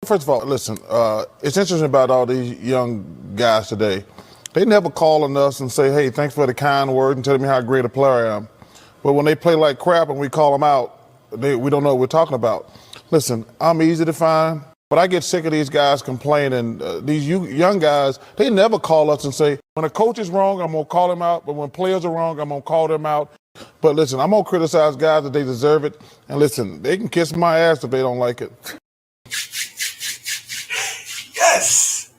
First of all, listen, it's interesting about all these young guys today. They never call on us and say, hey, thanks for the kind words and telling me how great a player I am. But when they play like crap and we call them out, we don't know what we're talking about. Listen, I'm easy to find, but I get sick of these guys complaining. These young guys, they never call us and say, when a coach is wrong, I'm going to call him out. But when players are wrong, I'm going to call them out. But listen, I'm going to criticize guys if they deserve it. And listen, they can kiss my ass if they don't like it. Yes!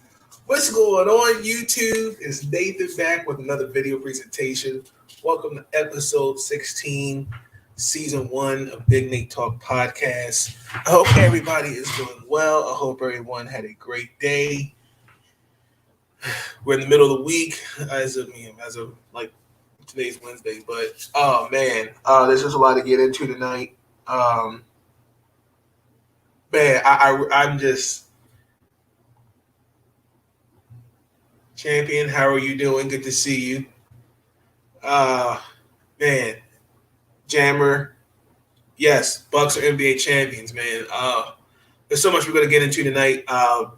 What's going on, YouTube? It's Nathan back with another video presentation. Welcome to episode 16, season 1 of Big Nate Talk Podcast. I hope everybody is doing well. I hope everyone had a great day. We're in the middle of the week as of like today's Wednesday, but oh man, there's just a lot to get into tonight. I'm just champion. How are you doing? Good to see you. Man, Jammer. Yes, Bucks are NBA champions, man. There's so much we're gonna get into tonight. But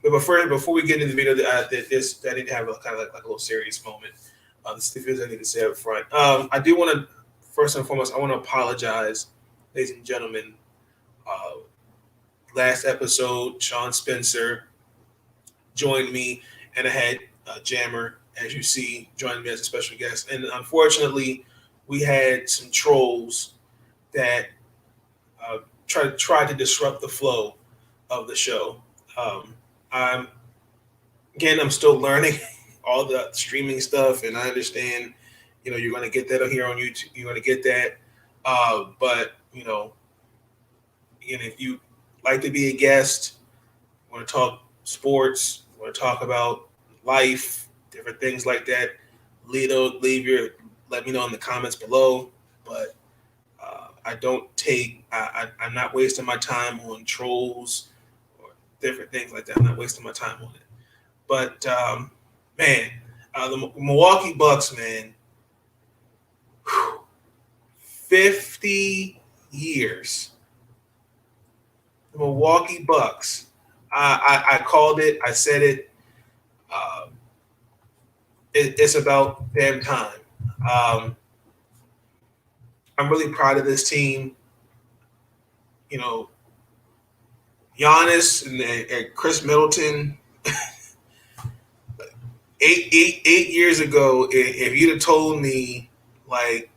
before we get into the video, I need to have a kind of like a little serious moment. This is the things I need to say up front. I do want to, first and foremost, I want to apologize, ladies and gentlemen. Last episode, Sean Spencer joined me, and I had Jammer, as you see, joined me as a special guest. And unfortunately, we had some trolls that tried to disrupt the flow of the show. I'm still learning all the streaming stuff, and I understand, you're going to get that here on YouTube. You're going to get that. But, if you like to be a guest, want to talk sports, want to talk about life, different things like that, let me know in the comments below. But I'm not wasting my time on trolls or different things like that. I'm not wasting my time on it. But the Milwaukee Bucks, man, 50 years. The Milwaukee Bucks. I called it. I said it. It's about damn time. I'm really proud of this team. Giannis and Chris Middleton. 8 years ago, if you'd have told me like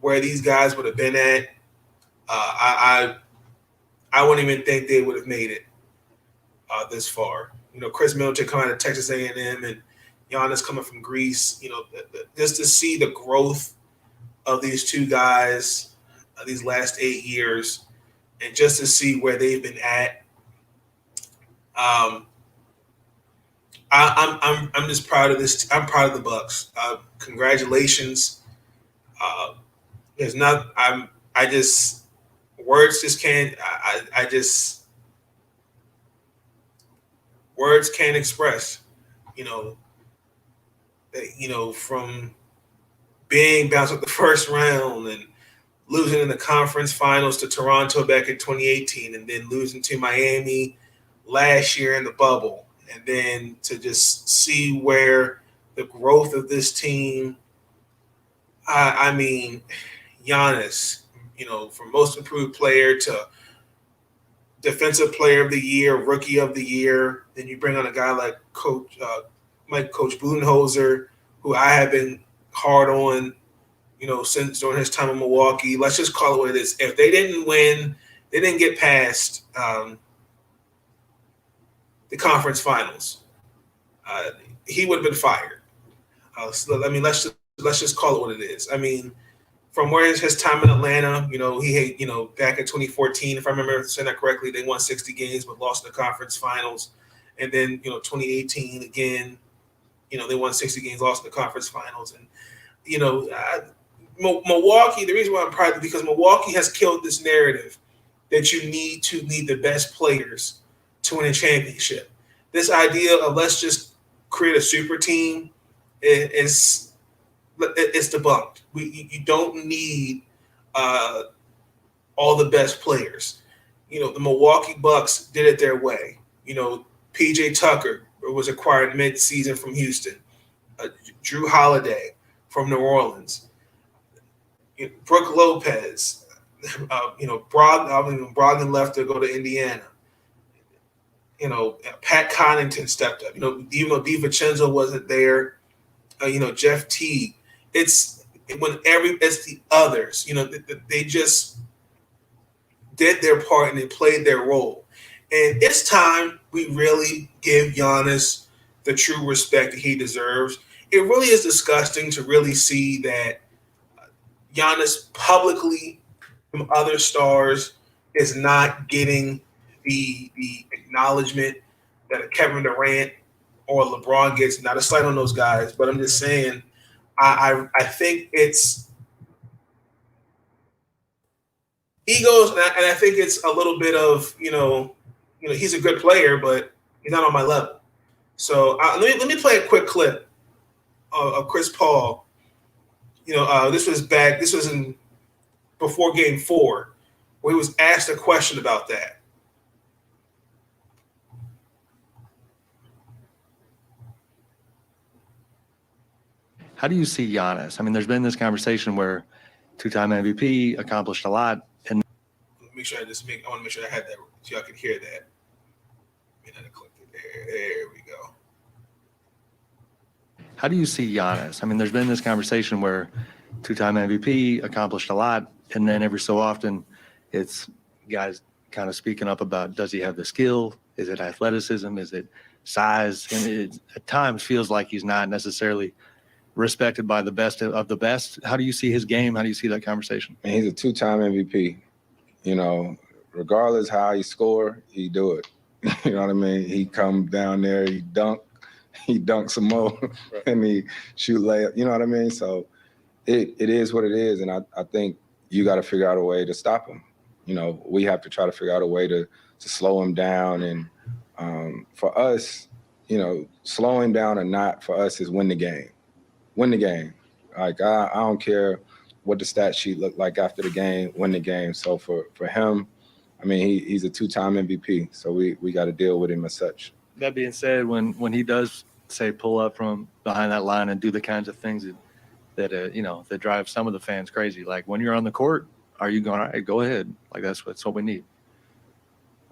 where these guys would have been at, I wouldn't even think they would have made it this far. Chris Middleton coming out of Texas A&M and Giannis coming from Greece. Just to see the growth of these two guys these last 8 years, and just to see where they've been at. I'm just proud of this. I'm proud of the Bucks. Congratulations. Words just can't. Words can't express. From being bounced up the first round and losing in the conference finals to Toronto back in 2018, and then losing to Miami last year in the bubble. And then to just see where the growth of this team, Giannis, from most improved player to defensive player of the year, rookie of the year. Then you bring on a guy like Coach Budenholzer, who I have been hard on, since during his time in Milwaukee. Let's just call it what it is. If they didn't win, they didn't get past the conference finals, he would have been fired. Let's just call it what it is. From where his time in Atlanta, he had, back in 2014, if I remember saying that correctly, they won 60 games but lost the conference finals. And then, 2018 again, they won 60 games, lost the conference finals. And, Milwaukee, the reason why I'm proud is because Milwaukee has killed this narrative that you need to lead the best players to win a championship. This idea of let's just create a super team is debunked. You don't need all the best players. The Milwaukee Bucks did it their way. PJ Tucker was acquired mid-season from Houston. Drew Holiday from New Orleans. Brooke Lopez. Brogdon left to go to Indiana. Pat Connaughton stepped up. Even though DiVincenzo wasn't there, Jeff Teague. It's the others. They just did their part and they played their role. And it's time we really give Giannis the true respect that he deserves. It really is disgusting to really see that Giannis publicly from other stars is not getting the acknowledgement that a Kevin Durant or LeBron gets. Not a slight on those guys, but I'm just saying I think it's egos, and I think it's a little bit of he's a good player, but he's not on my level. So let me play a quick clip of Chris Paul. This was in before Game 4, where he was asked a question about that. How do you see Giannis? I mean, there's been this conversation where two-time MVP, accomplished a lot, and I want to make sure I had that so y'all could hear that. There we go. how do you see Giannis? I mean, there's been this conversation where two-time MVP, accomplished a lot, and then every so often it's guys kind of speaking up about, does he have the skill? Is it athleticism? Is it size? And it at times feels like he's not necessarily respected by the best of the best. How do you see his game? How do you see that conversation? And he's a two-time MVP. Regardless how he score, he do it. You know what I mean? He come down there, he dunk some more, right. And he shoot layup. You know what I mean? So it is what it is, and I think you got to figure out a way to stop him. We have to try to figure out a way to slow him down, and for us, slowing down or not for us is win the game. Win the game. Like I don't care what the stat sheet looked like after the game. Win the game. So for him, I mean, he's a two-time MVP. So we got to deal with him as such. That being said, when he does say pull up from behind that line and do the kinds of things that drive some of the fans crazy, like when you're on the court, are you going, all right, go ahead? Like that's what we need.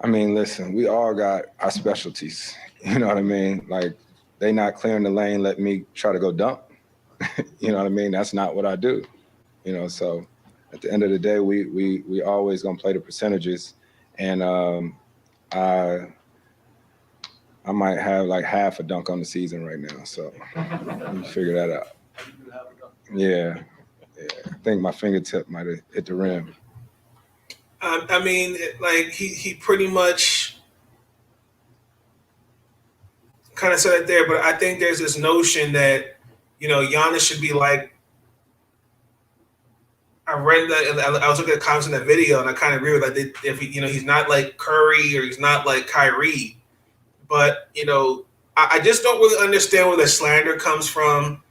I mean, listen, we all got our specialties. You know what I mean? Like they not clearing the lane, let me try to go dunk. You know what I mean? That's not what I do. So at the end of the day, we always gonna play the percentages, and I might have like half a dunk on the season right now. So let me figure that out. Yeah. I think my fingertip might have hit the rim. I mean, like he pretty much kind of said it there, but I think there's this notion that Giannis should be like. I read that. I was looking at the comments in that video, and I kind of agree with that. If he's not like Curry or he's not like Kyrie, but I just don't really understand where the slander comes from.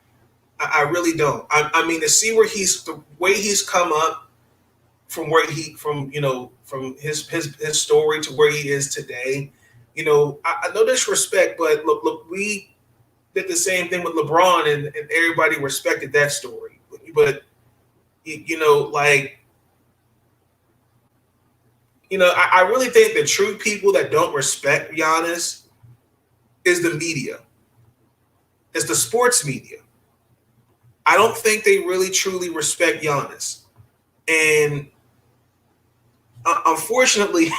I really don't. I mean, to see the way he's come up from from his story to where he is today. I no disrespect, but look, we did the same thing with LeBron, and everybody respected that story. But I really think the true people that don't respect Giannis is the media. It's the sports media. I don't think they really truly respect Giannis. And unfortunately,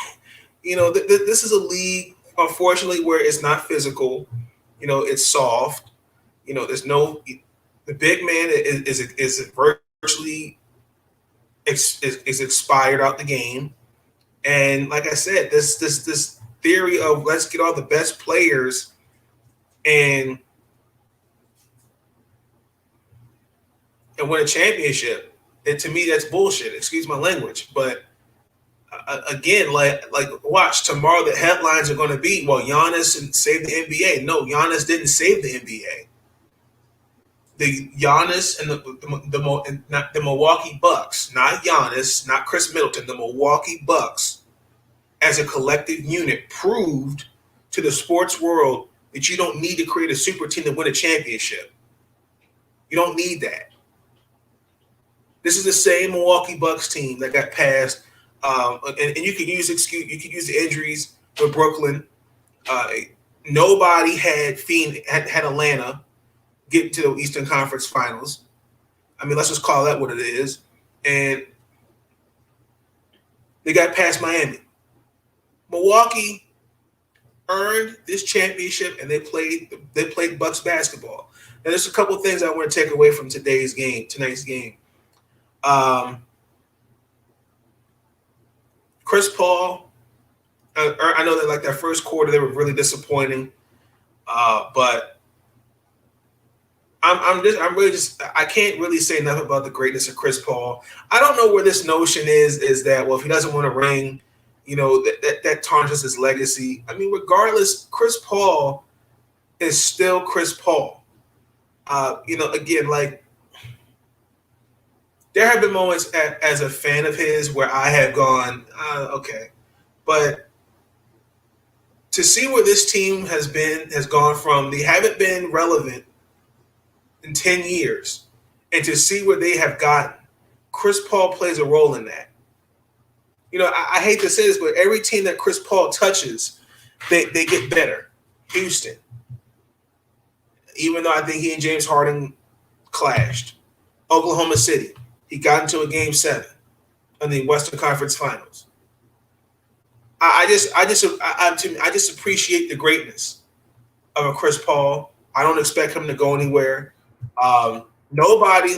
this is a league, unfortunately, where it's not physical. It's soft. There's no – the big man is virtually is expired out the game. And like I said, this theory of let's get all the best players and win a championship. And to me, that's bullshit. Excuse my language, but again, like watch tomorrow. The headlines are going to be, well, Giannis saved the NBA. No, Giannis didn't save the NBA. The Giannis and the Milwaukee Bucks, not Giannis, not Chris Middleton, the Milwaukee Bucks as a collective unit, proved to the sports world that you don't need to create a super team to win a championship. You don't need that. This is the same Milwaukee Bucks team that got past, and you can use the injuries for Brooklyn. Nobody had Atlanta get to the Eastern Conference Finals. I mean, let's just call that what it is. And they got past Miami. Milwaukee earned this championship, and they played Bucks basketball. And there's a couple of things I want to take away from tonight's game. Chris Paul, I know that like that first quarter they were really disappointing, but I can't really say enough about the greatness of Chris Paul. I don't know where this notion is that, well, if he doesn't win a ring, that tarnishes his legacy. I mean, regardless, Chris Paul is still Chris Paul. Again, like there have been moments as a fan of his where I have gone, okay, but to see where this team has gone from, they haven't been relevant in 10 years, and to see where they have gotten, Chris Paul plays a role in that. I hate to say this, but every team that Chris Paul touches, they get better. Houston, even though I think he and James Harden clashed. Oklahoma City, he got into a Game 7 in the Western Conference Finals. I just appreciate the greatness of a Chris Paul. I don't expect him to go anywhere. Nobody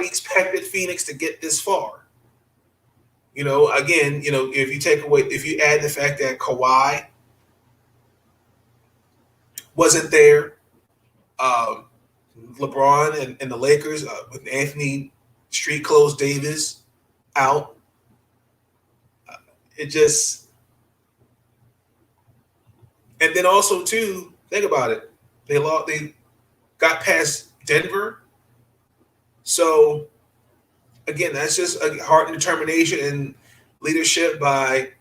expected Phoenix to get this far. If you add the fact that Kawhi wasn't there, LeBron and the Lakers with Anthony Street Clothes Davis out, and then also too, think about it. They got past Denver. So again, that's just a heart and determination and leadership by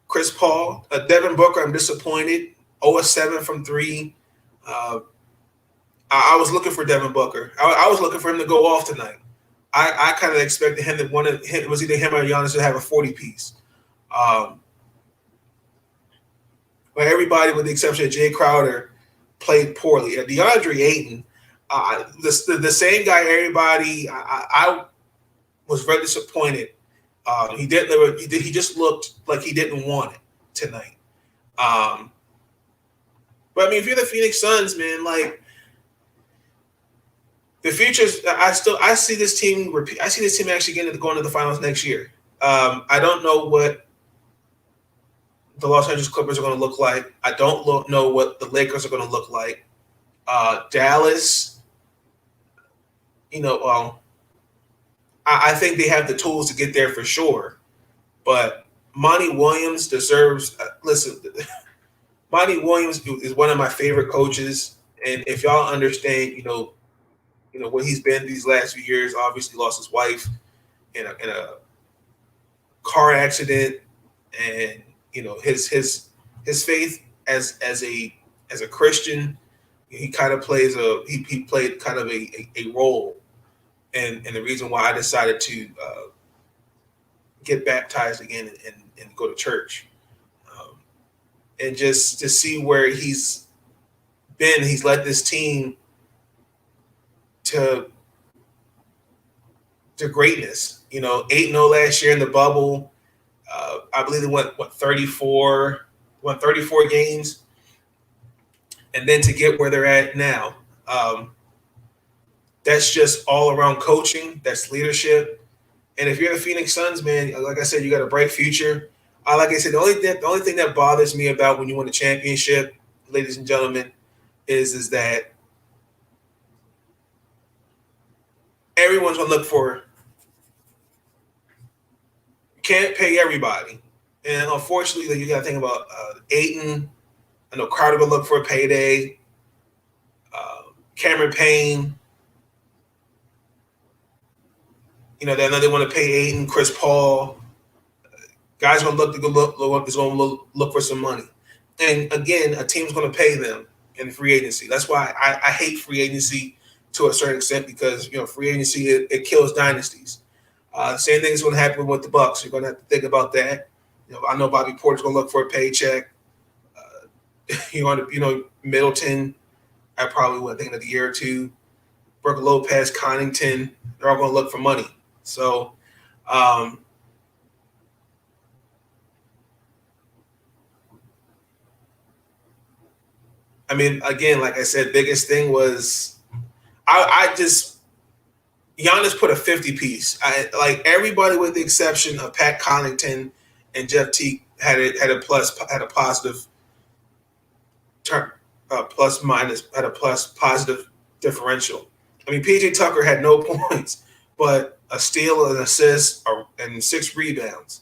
Chris Paul. Devin Booker, I'm disappointed. 0-7 from 3. I was looking for Devin Booker. I was looking for him to go off tonight. I kind of expected him to it was either him or Giannis to have a 40-piece. But everybody, with the exception of Jay Crowder, played poorly. DeAndre Ayton, the same guy. Everybody, I was very disappointed. He just looked like he didn't want it tonight. But I mean, if you're the Phoenix Suns, man, like the futures, I see this team. I see this team actually going to the finals next year. I don't know what the Los Angeles Clippers are going to look like. I don't know what the Lakers are going to look like. Dallas, I think they have the tools to get there for sure. But Monty Williams deserves. Listen, Monty Williams is one of my favorite coaches, and if y'all understand, what he's been these last few years. Obviously, lost his wife in a car accident, and his faith as a Christian, he kind of plays he played kind of a role, and the reason why I decided to get baptized again and go to church, and just to see where he's led this team to greatness. 8-0 last year in the bubble. I believe they won 34 games, and then to get where they're at now, that's just all around coaching. That's leadership. And if you're the Phoenix Suns, man, like I said, you got a bright future. Like I said, the only thing that bothers me about when you win a championship, ladies and gentlemen, is that everyone's gonna look for. Can't pay everybody, and unfortunately, you got to think about Ayton. I know Crowder will look for a payday. Cameron Payne, they want to pay Ayton. Chris Paul, Guys going to look for some money. And again, a team's going to pay them in free agency. That's why I hate free agency to a certain extent, because free agency it kills dynasties. Same thing is going to happen with the Bucks. You're going to have to think about that. I know Bobby Porter's going to look for a paycheck. Middleton, I probably would think in a year or two. Brooke Lopez, Connington, they're all going to look for money. So, again, like I said, biggest thing was Giannis put a 50 piece. Like everybody with the exception of Pat Connaughton and Jeff Teague had a positive turn, positive differential. PJ Tucker had no points, but a steal, an assist, and 6 rebounds.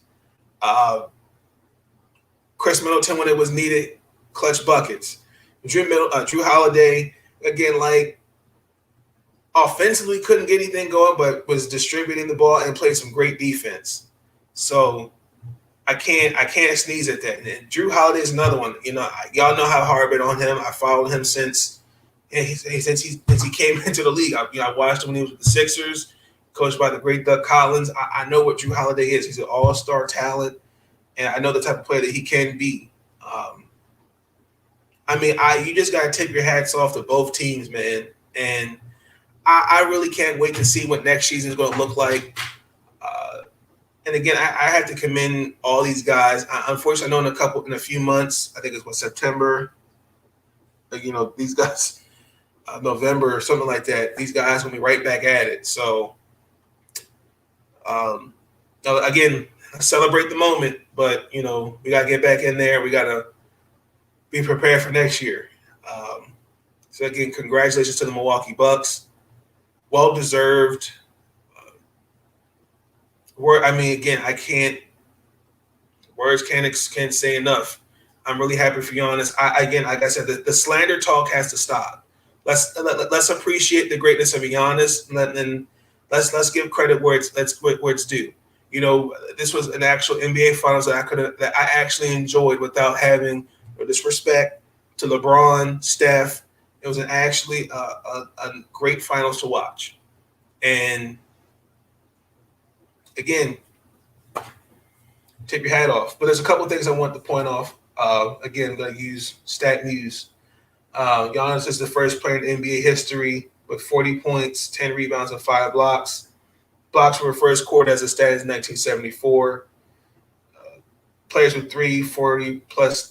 Chris Middleton, when it was needed, clutch buckets. Drew Holiday, again, like offensively couldn't get anything going, but was distributing the ball and played some great defense. So I can't sneeze at that. And Drew Holiday is another one. Y'all know how hard I've been on him. I followed him since he came into the league. I watched him when he was with the Sixers, coached by the great Doug Collins. I know what Drew Holiday is. He's an all-star talent, and I know the type of player that he can be. You just got to tip your hats off to both teams, man. And I really can't wait to see what next season is going to look like. And again, I have to commend all these guys. Unfortunately, I know in a few months, I think it's September. These guys, November or something like that. These guys will be right back at it. So, again, celebrate the moment, but we got to get back in there. We got to be prepared for next year. So again, congratulations to the Milwaukee Bucks. Well deserved. Words can't say enough. I'm really happy for Giannis. Like I said, the slander talk has to stop. Let's appreciate the greatness of Giannis, and let's give credit where it's due. This was an actual NBA Finals that I actually enjoyed without having disrespect to LeBron, Steph. It was actually a great Finals to watch. And again, take your hat off. But there's a couple of things I want to point off. Again, I'm going to use stat news. Giannis is the first player in NBA history with 40 points, 10 rebounds, and 5 blocks. Blocks were first scored as a stat in 1974. Players with 40 plus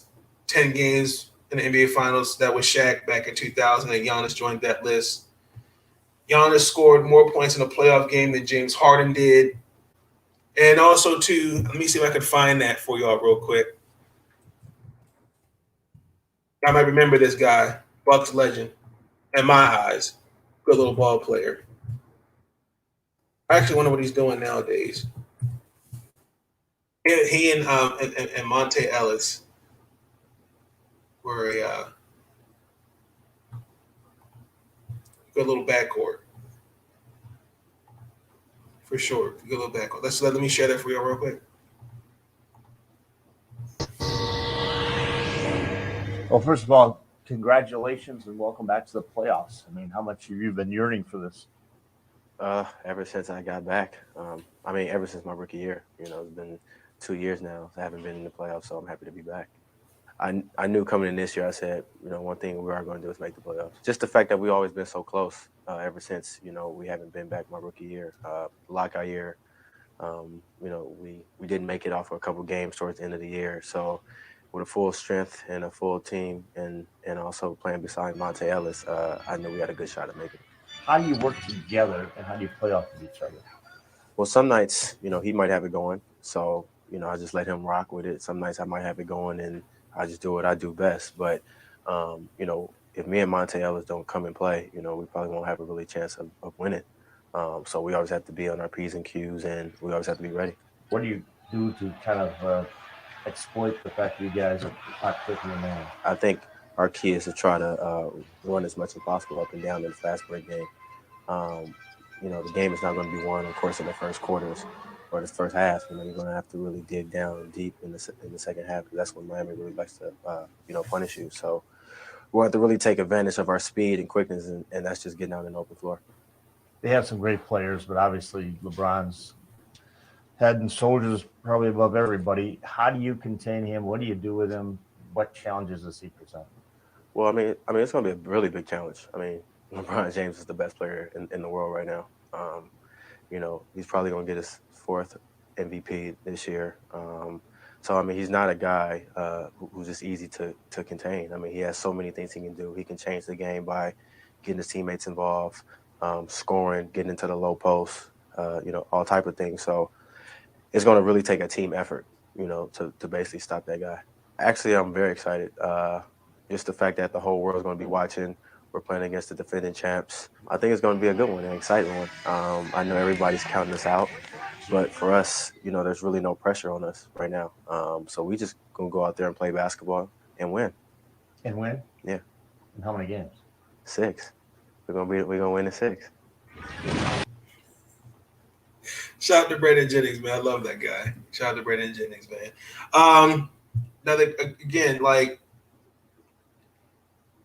10 games in the NBA Finals, that was Shaq back in 2000, and Giannis joined that list. Giannis scored more points in a playoff game than James Harden did. And also, let me see if I can find that for y'all real quick. I might remember this guy, Bucks legend, in my eyes. Good little ball player. I actually wonder what he's doing nowadays. He and Monte Ellis were a good little backcourt. For sure. Good little backcourt. Let me share that for you real quick. Well, first of all, congratulations and welcome back to the playoffs. How much have you been yearning for this? Ever since I got back. Ever since my rookie year. It's been 2 years now. I haven't been in the playoffs, so I'm happy to be back. I knew coming in this year, I said, one thing we are going to do is make the playoffs. Just the fact that we've always been so close ever since, we haven't been back my rookie year. Lockout year, we didn't make it off for a couple games towards the end of the year. So with a full strength and a full team and also playing beside Monte Ellis, I knew we had a good shot at making it. How do you work together and how do you play off of each other? Well, some nights, he might have it going. So, I just let him rock with it. Some nights I might have it going and I just do what I do best. But, if me and Monte Ellis don't come and play, we probably won't have a really chance of winning. So we always have to be on our P's and Q's and we always have to be ready. What do you do to kind of exploit the fact that you guys are not quick in the man? I think our key is to try to run as much as possible up and down in the fast break game. The game is not going to be won, of course, in the first quarters. or this first half. You're going to have to really dig down deep in the second half, because that's when Miami really likes to punish you. So we'll have to really take advantage of our speed and quickness, and that's just getting out in the open floor. They have some great players, but obviously LeBron's head and shoulders probably above everybody. How do you contain him? What do you do with him? What challenges does he present? Well, I mean, it's going to be a really big challenge. I mean, LeBron James is the best player in the world right now. He's probably going to get his 4th MVP this year. So, I mean, he's not a guy who's just easy to contain. I mean, he has so many things he can do. He can change the game by getting his teammates involved, scoring, getting into the low post, all type of things. So it's going to really take a team effort, to basically stop that guy. Actually, I'm very excited. Just the fact that the whole world is going to be watching. We're playing against the defending champs. I think it's going to be a good one, an exciting one. I know everybody's counting us out, but for us, there's really no pressure on us right now. So we just going to go out there and play basketball and win. And win? Yeah. And how many games? 6. We're gonna win in 6. Shout out to Brandon Jennings, man. I love that guy. Shout out to Brandon Jennings, man. Now, again, like,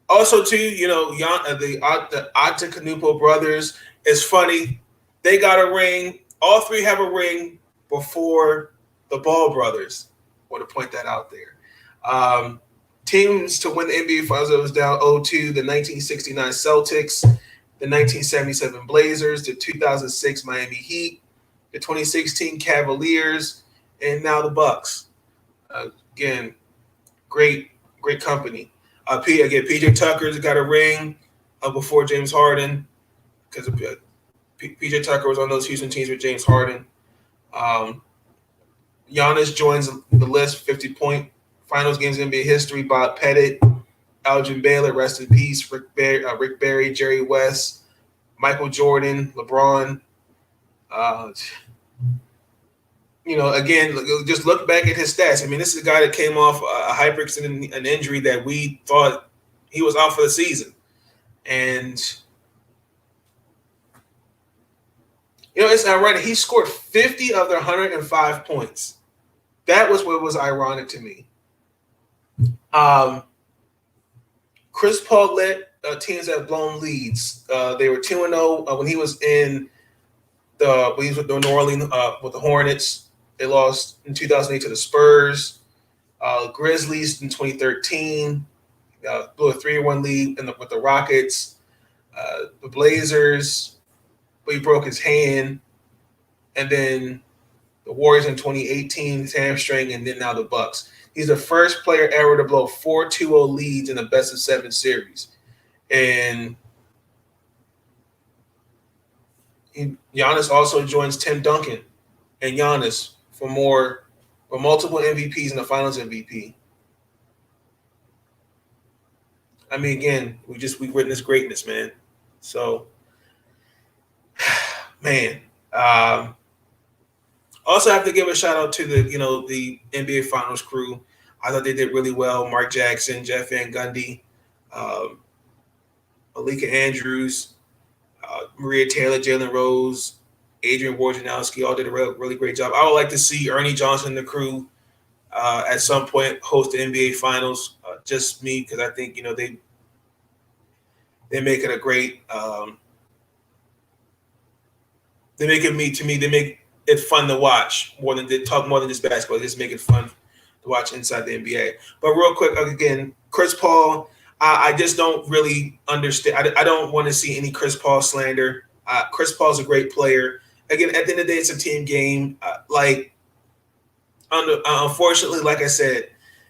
also too, the Antetokounmpo brothers. It's funny. They got a ring. All 3 have a ring before the Ball brothers. I want to point that out there. Teams to win the NBA Finals, it was down 0-2. The 1969 Celtics, the 1977 Blazers, the 2006 Miami Heat, the 2016 Cavaliers, and now the Bucks. Again, great company. PJ Tucker's got a ring before James Harden, because PJ Tucker was on those Houston teams with James Harden. Giannis joins the list, 50-point finals games in NBA history. Bob Pettit, Elgin Baylor, rest in peace. Rick Barry, Jerry West, Michael Jordan, LeBron. Again, just look back at his stats. I mean, this is a guy that came off a hyperextended an injury that we thought he was out for the season. And, it's ironic. He scored 50 of their 105 points. That was what was ironic to me. Chris Paul led teams that have blown leads. They were 2-0 when he was with the New Orleans with the Hornets. They lost in 2008 to the Spurs. Grizzlies in 2013 blew a 3-1 lead with the Rockets. The Blazers, but he broke his hand. And then the Warriors in 2018, his hamstring, and then now the Bucks. He's the first player ever to blow 4 2-0 leads in a best-of-7 series. And Giannis also joins Tim Duncan and Giannis for multiple MVPs and the Finals MVP. I mean, again, we witnessed greatness, man. So, man. Also have to give a shout out to the NBA Finals crew. I thought they did really well. Mark Jackson, Jeff Van Gundy, Malika Andrews, Maria Taylor, Jalen Rose, Adrian Wojnarowski all did a really great job. I would like to see Ernie Johnson and the crew at some point host the NBA Finals. Just me, because I think they make it a great. They make it fun to watch more than just basketball. They just make it fun to watch inside the NBA. But real quick, again, Chris Paul. I just don't really understand. I don't want to see any Chris Paul slander. Chris Paul's a great player. Again, at the end of the day, it's a team game. Unfortunately, like I said,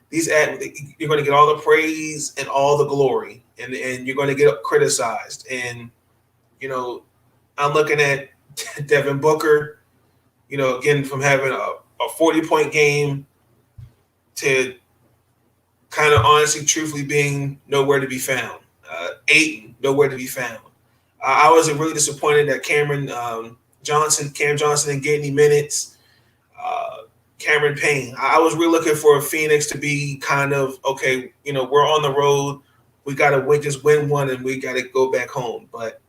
you're going to get all the praise and all the glory, and you're going to get criticized. And I'm looking at Devin Booker. Again, from having a 40-point game to kind of honestly, truthfully being nowhere to be found. Ayton, nowhere to be found. I was really disappointed that Cam Johnson didn't get any minutes. Cameron Payne. I was really looking for Phoenix to be kind of, okay, we're on the road. We got to just win one and we got to go back home. But,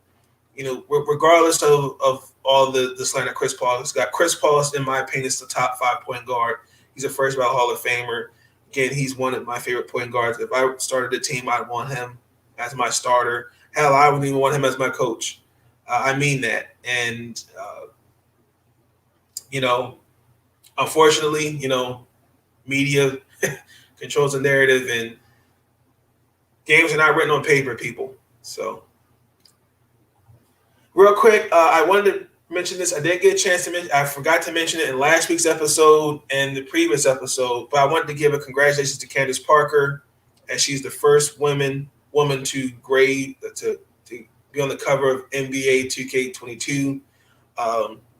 regardless of all the slander Chris Paul has got, Chris Paul, in my opinion, is the top 5 point guard. He's a first ballot Hall of Famer. Again, he's one of my favorite point guards. If I started a team, I'd want him as my starter. Hell, I wouldn't even want him as my coach. I mean that. And, unfortunately, media controls the narrative, and games are not written on paper, people. So, real quick, I wanted to mention this. I did get a chance to mention. I forgot to mention it in last week's episode and the previous episode, but I wanted to give a congratulations to Candace Parker, as she's the first woman to be on the cover of NBA 2K22.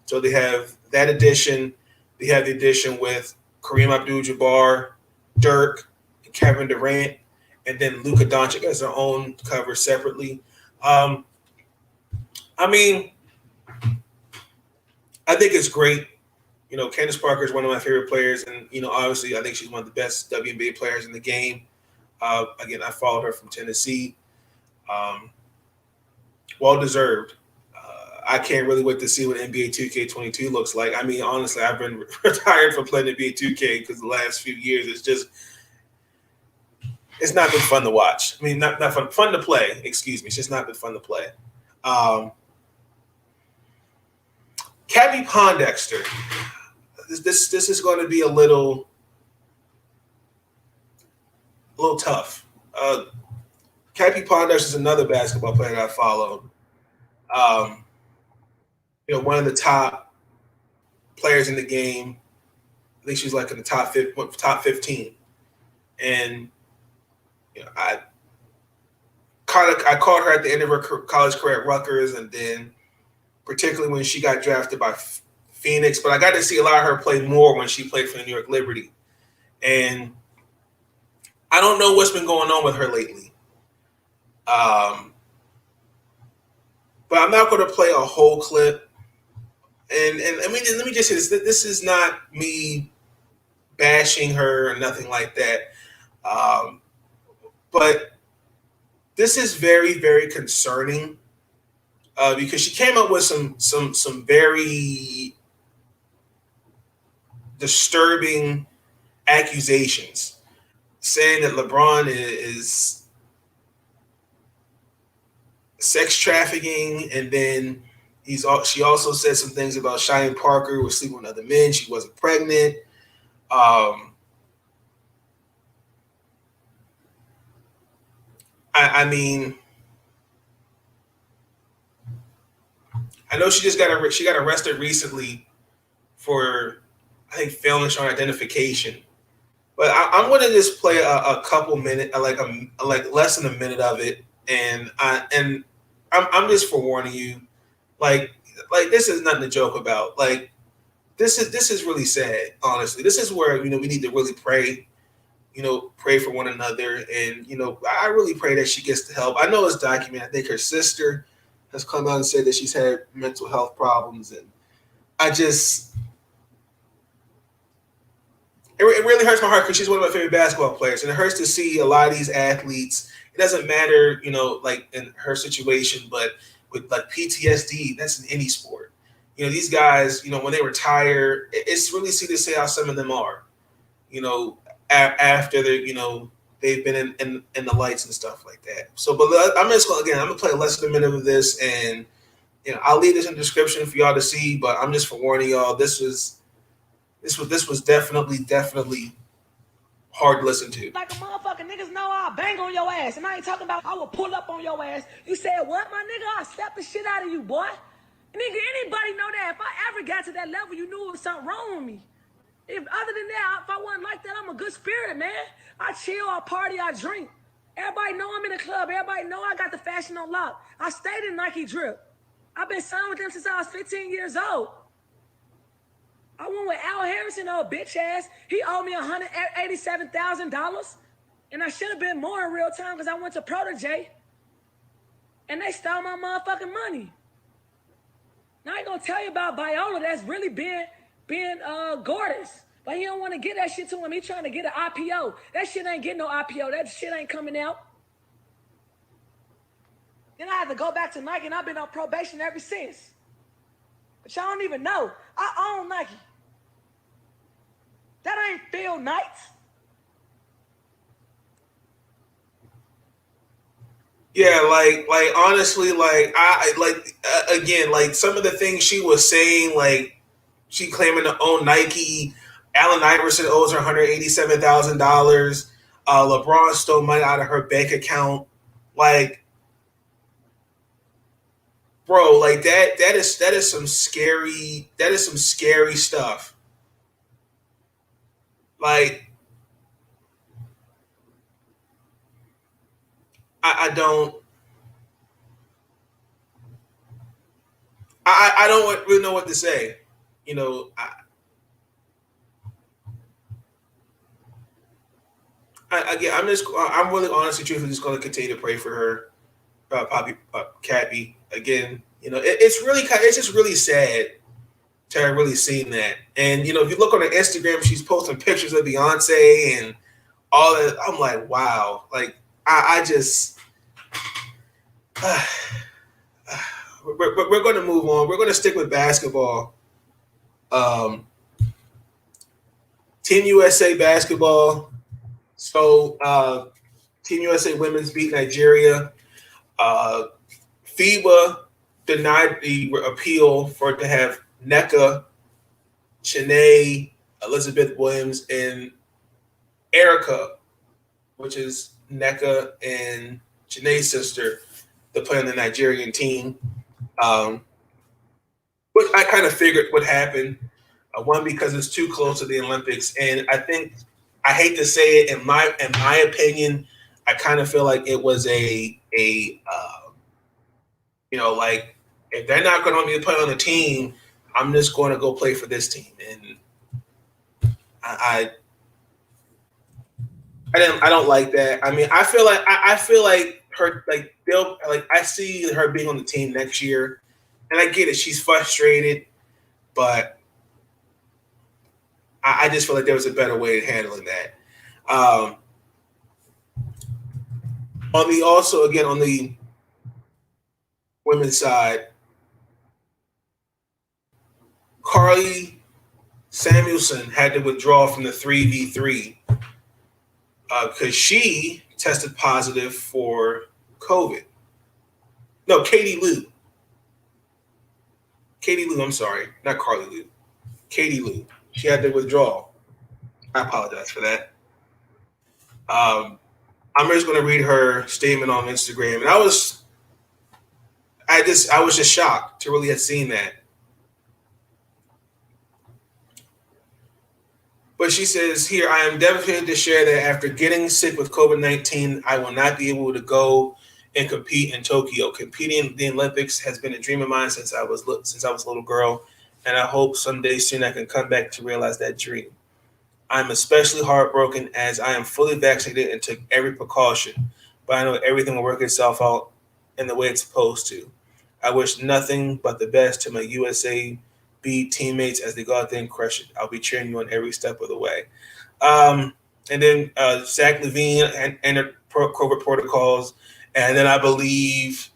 So they have that edition. They have the edition with Kareem Abdul-Jabbar, Dirk, and Kevin Durant, and then Luka Doncic as their own cover separately. I think it's great. Candace Parker is one of my favorite players, and obviously, I think she's one of the best WNBA players in the game. Again, I followed her from Tennessee. Well deserved. I can't really wait to see what NBA 2K22 looks like. Honestly, I've been retired from playing NBA 2K because the last few years it's not been fun to watch. Not fun to play. Excuse me. It's just not been fun to play. Cappie Pondexter. This is going to be a little tough. Cappie Pondexter is another basketball player that I follow. One of the top players in the game. I think she's like in the top 15. And I caught her at the end of her college career at Rutgers, and then particularly when she got drafted by Phoenix. But I got to see a lot of her play more when she played for the New York Liberty. And I don't know what's been going on with her lately. But I'm not going to play a whole clip. And let me just say this. This is not me bashing her or nothing like that. But this is very, very concerning because she came up with some very disturbing accusations, saying that LeBron is sex trafficking, and then she also said some things about Cheyenne Parker was sleeping with other men. She wasn't pregnant. I know she got arrested recently for, I think, failing to show identification. But I'm going to just play a couple minutes, like less than a minute of it, and I'm just forewarning you, like this is nothing to joke about. Like this is really sad, honestly. This is where we need to really pray. Pray for one another, and I really pray that she gets the help. I know it's documented. I think her sister has come out and said that she's had mental health problems, and it really hurts my heart because she's one of my favorite basketball players, and it hurts to see a lot of these athletes. It doesn't matter, like in her situation, but with like PTSD, that's in any sport. These guys, when they retire, it's really easy to say how some of them are. After they've been in the lights and stuff like that. So, but I'm gonna play less than a minute of this, and I'll leave this in the description for y'all to see. But I'm just forewarning y'all. This was definitely hard to listen to. Like a motherfucker, niggas know I'll bang on your ass, and I ain't talking about I will pull up on your ass. You said what, my nigga? I'll slap the shit out of you, boy. Nigga, anybody know that? If I ever got to that level, you knew there was something wrong with me. If other than that, if I wasn't like that, I'm a good spirit, man. I chill, I party, I drink. Everybody know I'm in the club. Everybody know I got the fashion on lock. I stayed in Nike drip. I've been signed with them since I was 15 years old. I went with Al Harrison, old bitch ass. He owed me $187,000, and I should have been more in real time because I went to Protege, and they stole my motherfucking money. Now I ain't gonna tell you about Viola. That's really been gorgeous. But he don't want to get that shit to him. He trying to get an IPO. That shit ain't getting no IPO. That shit ain't coming out. Then I had to go back to Nike, and I've been on probation ever since. But y'all don't even know. I own Nike. That ain't Phil Knight. Yeah, like honestly, like I like again, like some of the things she was saying, like she claiming to own Nike. Allen Iverson owes her $187,000. LeBron stole money out of her bank account. Like, bro, like that is some scary stuff. Like, I don't really know what to say. You know, I'm really honestly, truthfully, just going to continue to pray for her, Cappie. Again, you know, it's just really sad to have really seen that. And you know, if you look on her Instagram, she's posting pictures of Beyonce and all that. I'm like, wow. Like, I just we're going to move on. We're going to stick with basketball. Team USA basketball. So, Team USA women's beat Nigeria. FIBA denied the appeal for it to have Nneka, Shanae, Elizabeth Williams, and Erica, which is Nneka and Shanae's sister, to play on the Nigerian team. Which I kind of figured would happen. One, because it's too close to the Olympics, and I think, I hate to say it, in my opinion, I kind of feel like it was you know, like, if they're not going to be play on the team, I'm just going to go play for this team. And I don't like that. I mean, I feel like her, like, I see her being on the team next year, and I get it. She's frustrated, but I just feel like there was a better way of handling that. On the women's side, Carly Samuelson had to withdraw from the 3v3 because she tested positive for COVID. No, Katie Lou, I'm sorry, not Carly Lou. Katie Lou. She had to withdraw. I apologize for that. I'm just going to read her statement on Instagram, and I was just shocked to really have seen that. But she says here, I am devastated to share that after getting sick with COVID-19, I will not be able to go and compete in Tokyo. Competing in the Olympics has been a dream of mine since I was a little girl, and I hope someday soon I can come back to realize that dream. I'm especially heartbroken as I am fully vaccinated and took every precaution, but I know everything will work itself out in the way it's supposed to. I wish nothing but the best to my USA B teammates as they go out there and crush it. I'll be cheering you on every step of the way. And then Zach LaVine entered COVID protocols. And then I believe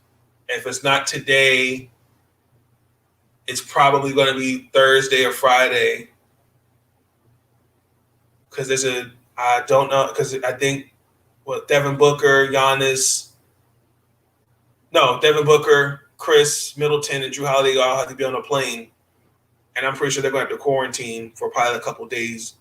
if it's not today, it's probably going to be Thursday or Friday. Because I don't know, because I think, Devin Booker, Chris Middleton, and Drew Holiday all have to be on a plane. And I'm pretty sure they're going to have to quarantine for probably a couple of days.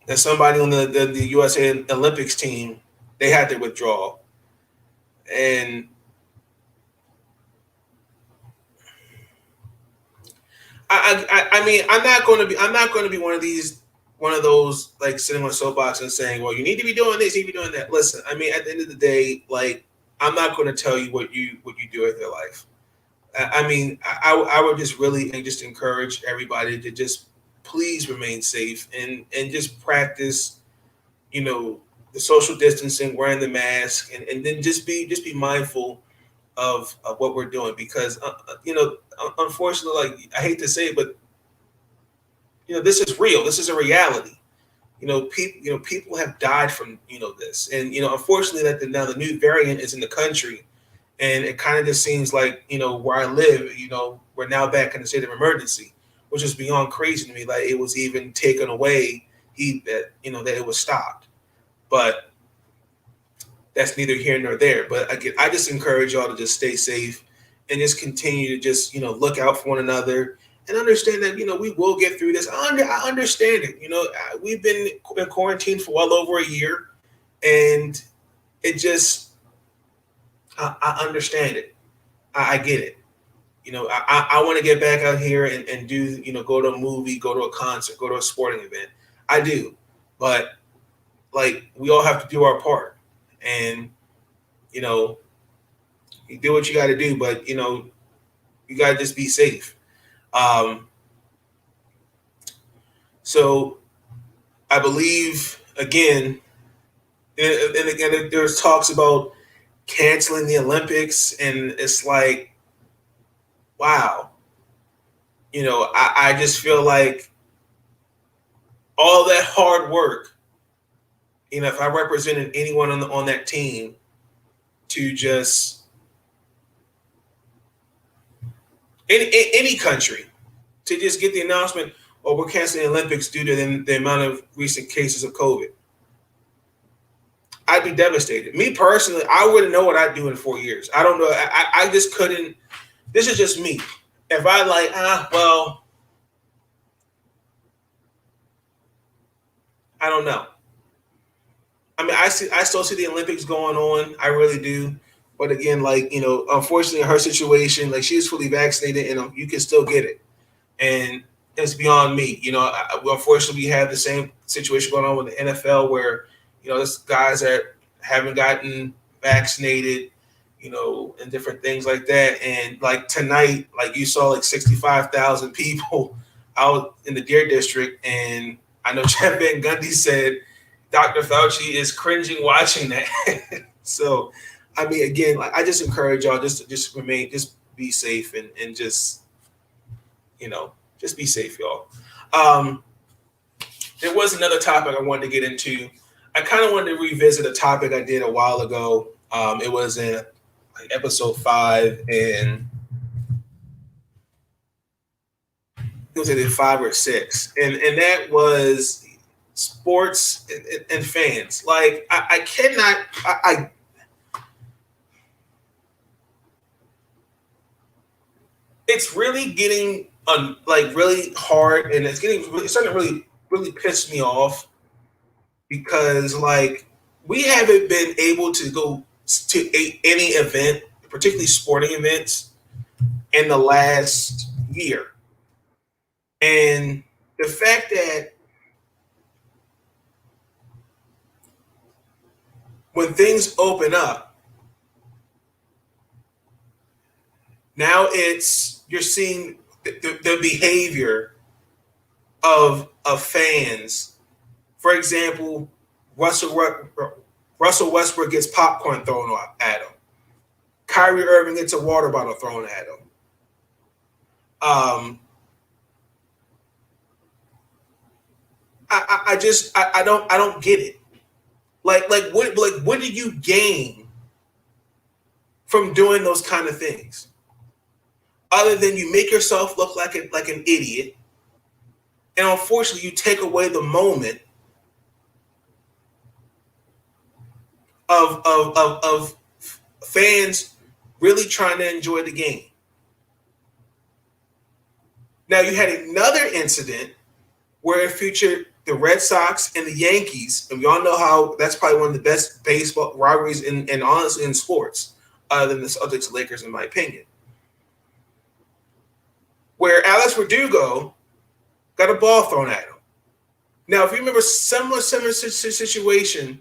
There's somebody on the USA Olympics team, they had to withdraw. And I mean, I'm not going to be one of those like sitting on a soapbox and saying, well, you need to be doing this, you need to be doing that. Listen, I mean, at the end of the day, like, I'm not going to tell you what you do with your life. I mean, I would just really just encourage everybody to just please remain safe and just practice, you know, the social distancing, wearing the mask, and then just be mindful of what we're doing, because you know, unfortunately, like, I hate to say it, but you know, this is real. This is a reality. people have died from this, and unfortunately that now the new variant is in the country, and it kind of just seems like where I live, we're now back in a state of emergency, which is beyond crazy to me. Like it was even taken away, that it was stopped, but that's neither here nor there. But again, I just encourage y'all to just stay safe and just continue to just look out for one another. And understand that, we will get through this. I understand it. We've been in quarantine for well over a year, and it just, I understand it. I get it. I want to get back out here and do, go to a movie, go to a concert, go to a sporting event. I do. But, we all have to do our part. And, you do what you got to do, but, you got to just be safe. So I believe again, and again, there's talks about canceling the Olympics, and it's like, wow, I just feel like all that hard work, if I represented anyone on that team, to just any country, to just get the announcement, oh, we're canceling the Olympics due to the amount of recent cases of COVID, I'd be devastated. Me personally, I wouldn't know what I'd do in 4 years. I don't know. I just couldn't. This is just me. If I well, I don't know. I mean, I still see the Olympics going on. I really do. But again, unfortunately, her situation, she is fully vaccinated, and you can still get it. And it's beyond me. Unfortunately, we have the same situation going on with the NFL where, there's guys that haven't gotten vaccinated, and different things like that. And tonight, you saw 65,000 people out in the Deer District. And I know Jeff Van Gundy said Dr. Fauci is cringing watching that. So, I mean, again, I just encourage y'all just be safe and just, just be safe, y'all. There was another topic I wanted to get into. I kind of wanted to revisit a topic I did a while ago. It was in episode 5, and it was either 5 or 6, and that was sports and fans. I cannot. It's really getting really hard, and it's starting to really piss me off, because we haven't been able to go to any event, particularly sporting events, in the last year. And the fact that when things open up, now you're seeing the behavior of fans. For example, Russell Westbrook gets popcorn thrown at him. Kyrie Irving gets a water bottle thrown at him. I don't get it. What do you gain from doing those kind of things, other than you make yourself look like an idiot, and unfortunately you take away the moment of fans really trying to enjoy the game. Now, you had another incident where it featured the Red Sox and the Yankees, and we all know how that's probably one of the best baseball rivalries and honestly in sports, other than the Celtics Lakers, in my opinion, where Alex Verdugo got a ball thrown at him. Now, if you remember similar situation,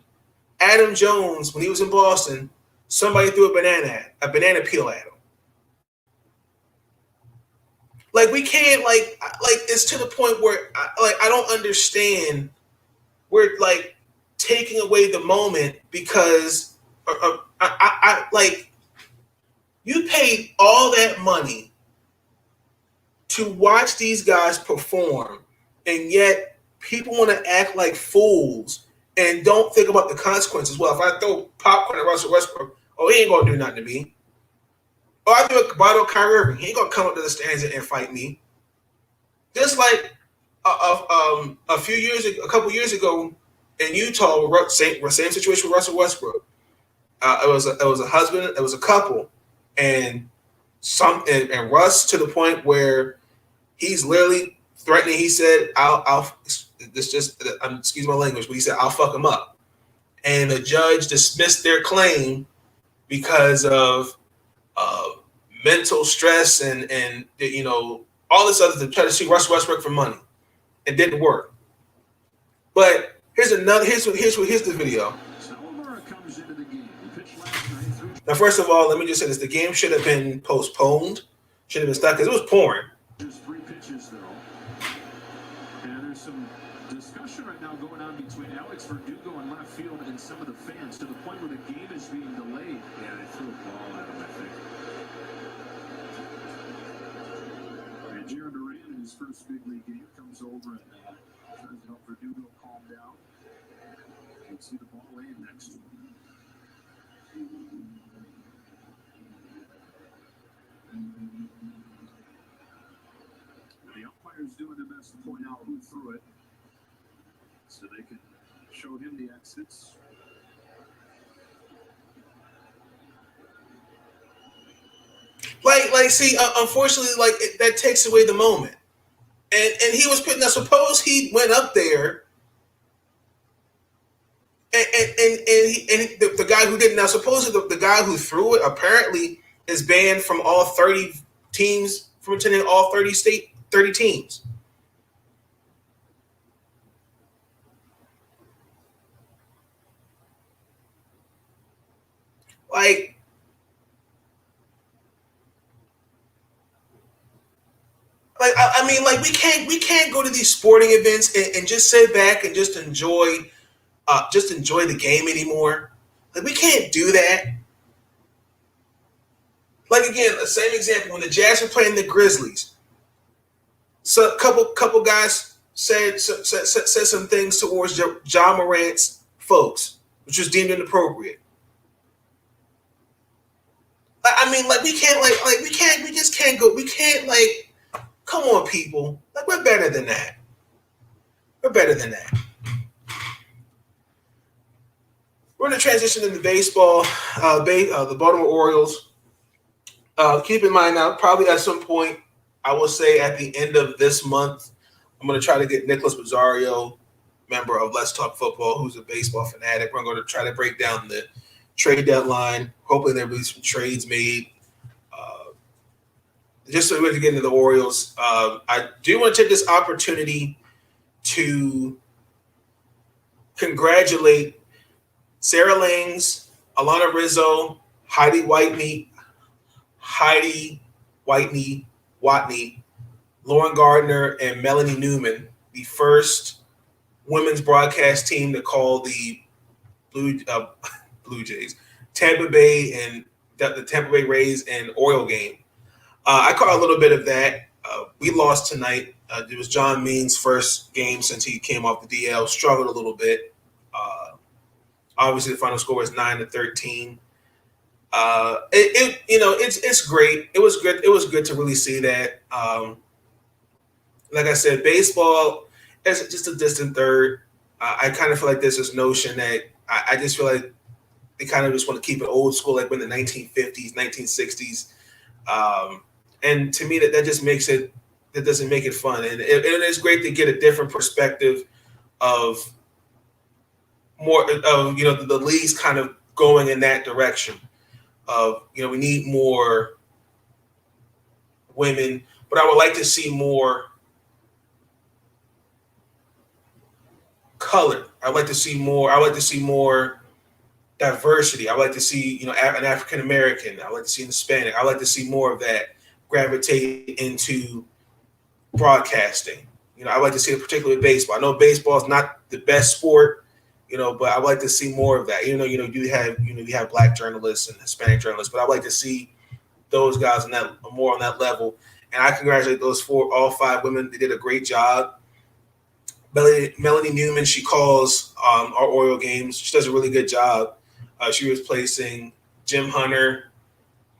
Adam Jones, when he was in Boston, somebody threw a banana peel at him. We can't, it's to the point where, I don't understand. We're, taking away the moment because, you paid all that money to watch these guys perform, and yet people want to act like fools and don't think about the consequences. Well, if I throw popcorn at Russell Westbrook, oh, he ain't gonna do nothing to me. Or I throw a bottle of Kyrie Irving, he ain't gonna come up to the stands and fight me. Just like a couple years ago in Utah, same situation with Russell Westbrook. It was a husband, it was a couple, and Russ to the point where he's literally threatening. He said, excuse my language, but he said, I'll fuck him up. And the judge dismissed their claim because of mental stress and all this other to try to sue Russell Westbrook for money. It didn't work. But here's the video. Now, first of all, let me just say this: the game should have been postponed, should have been stopped because it was pouring. There's 3 pitches though, and there's some discussion right now going on between Alex Verdugo and left field and some of the fans to the point where the game is being delayed. Yeah, they threw a ball at him, I think. And Jared Duran in his first big league game comes over and tries to help Verdugo calm down. You can see the ball laying next to him. The umpire's doing their best to point out who threw it so they can show him the exits. See, unfortunately, that takes away the moment. And he was putting. Now, suppose he went up there, and the guy who didn't. Now, suppose the guy who threw it apparently is banned from all 30 teams from attending all 30 teams. We can't go to these sporting events and just sit back and just enjoy the game anymore. Like, we can't do that. Like, again, the same example when the Jazz were playing the Grizzlies. So a couple guys said some things towards Ja Morant's folks, which was deemed inappropriate. Come on, people. Like, we're better than that. We're better than that. We're going to transition into baseball. The Baltimore Orioles. Keep in mind now, probably at some point, I will say at the end of this month, I'm going to try to get Nicholas Bizarro, member of Let's Talk Football, who's a baseball fanatic. We're going to try to break down the trade deadline. Hopefully there'll be some trades made. Just so we can get into the Orioles, I do want to take this opportunity to congratulate Sarah Langs, Alana Rizzo, Heidi Whitney, Lauren Gardner, and Melanie Newman, the first women's broadcast team to call the Blue Jays, Tampa Bay, and the Tampa Bay Rays and Oriole game. I caught a little bit of that. We lost tonight. It was John Means' first game since he came off the DL. Struggled a little bit. Obviously, the final score was 9-13. It's great. It was good. It was good to really see that. Like I said, baseball is just a distant third. I kind of feel like there's this notion that I just feel like they kind of just want to keep it old school, like in the 1950s, 1960s. And to me, that just makes it, that doesn't make it fun. And it's great to get a different perspective of more of, the leagues kind of going in that direction of, we need more women, but I would like to see more color. I'd like to see more diversity. I'd like to see, an African American. I'd like to see an Hispanic. I'd like to see more of that gravitate into broadcasting. I'd like to see it particularly with baseball. I know baseball is not the best sport, but I'd like to see more of that. You have black journalists and Hispanic journalists, but I'd like to see those guys more on that level. And I congratulate all 5 women. They did a great job. Melanie Newman, she calls our Oriole games. She does a really good job. She was placing Jim Hunter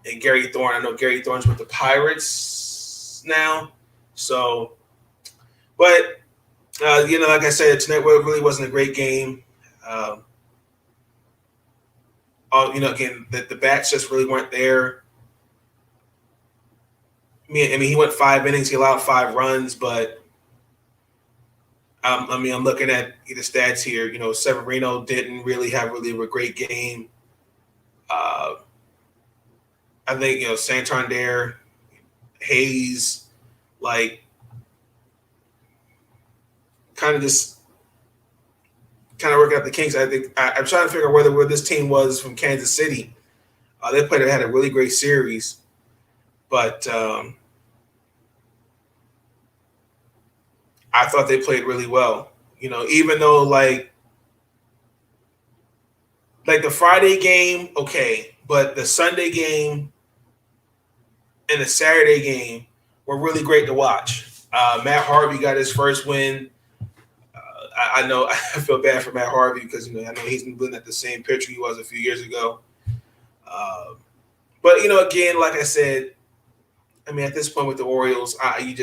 and Gary Thorne. I know Gary Thorne's with the Pirates now. So, but, like I said, tonight really wasn't a great game. Again, the bats just really weren't there. I mean, he went 5 innings. He allowed 5 runs, but I'm looking at the stats here. Severino didn't really have a great game. I think Santander, Hayes, kind of working out the kinks. I think I'm trying to figure out where this team was from Kansas City. They had a really great series, but I thought they played really well. Even though like the Friday game, okay, but the Sunday game and the Saturday game were really great to watch. Matt Harvey got his first win. I know I feel bad for Matt Harvey because I know he's been looking at the same pitcher he was a few years ago. But again, like I said, I mean at this point with the Orioles, I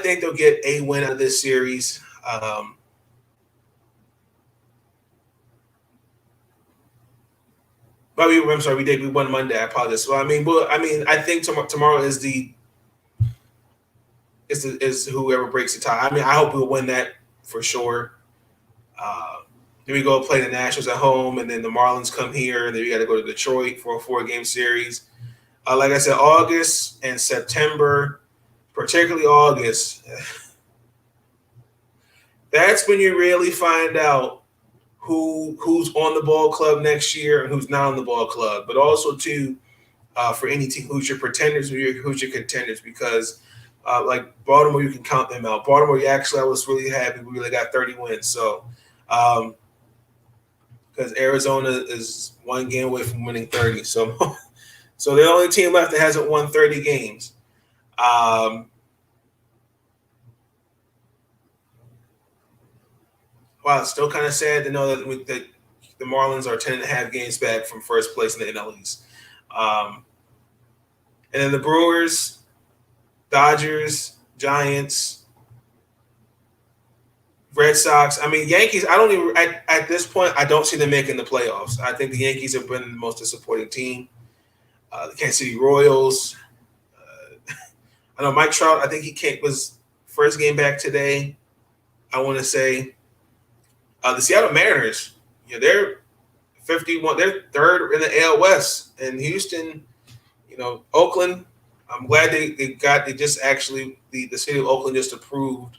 think they'll get a win out of this series. But I'm sorry, we won Monday. I apologize. So I think tomorrow is whoever breaks the tie. I mean, I hope we'll win that for sure. Then we go play the Nationals at home, and then the Marlins come here, and then we got to go to Detroit for a 4-game series. Like I said, August and September, particularly August, that's when you really find out who's on the ball club next year and who's not on the ball club. But also too, for any team, who's your pretenders, who's your contenders, because like Baltimore, you can count them out. Baltimore, I was really happy we really got 30 wins. So, because Arizona is 1 game away from winning 30. So they're the only team left that hasn't won 30 games. Wow, it's still kind of sad to know that the Marlins are 10.5 games back from first place in the NL East. And then the Brewers, Dodgers, Giants, Red Sox. I mean, Yankees, at this point, I don't see them making the playoffs. I think the Yankees have been the most disappointing team. The Kansas City Royals. I know Mike Trout, I think was first game back today, I want to say. The Seattle Mariners, they're 51. They're third in the AL West. And Houston, Oakland, I'm glad the city of Oakland just approved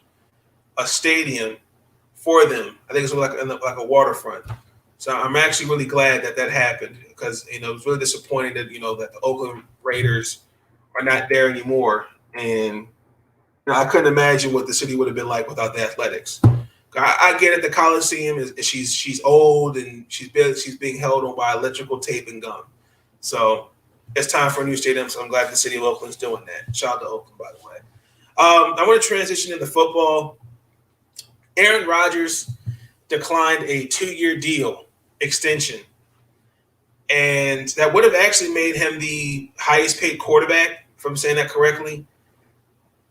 a stadium for them. I think it's like a waterfront. So I'm actually really glad that happened because, it was really disappointing that, that the Oakland Raiders are not there anymore. And I couldn't imagine what the city would have been like without the Athletics. I get it. The Coliseum she's old and she's being held on by electrical tape and gum. So it's time for a new stadium. So I'm glad the city of Oakland's doing that. Shout out to Oakland, by the way. I want to transition into football. Aaron Rodgers declined a 2-year deal extension, and that would have actually made him the highest paid quarterback, if I'm saying that correctly.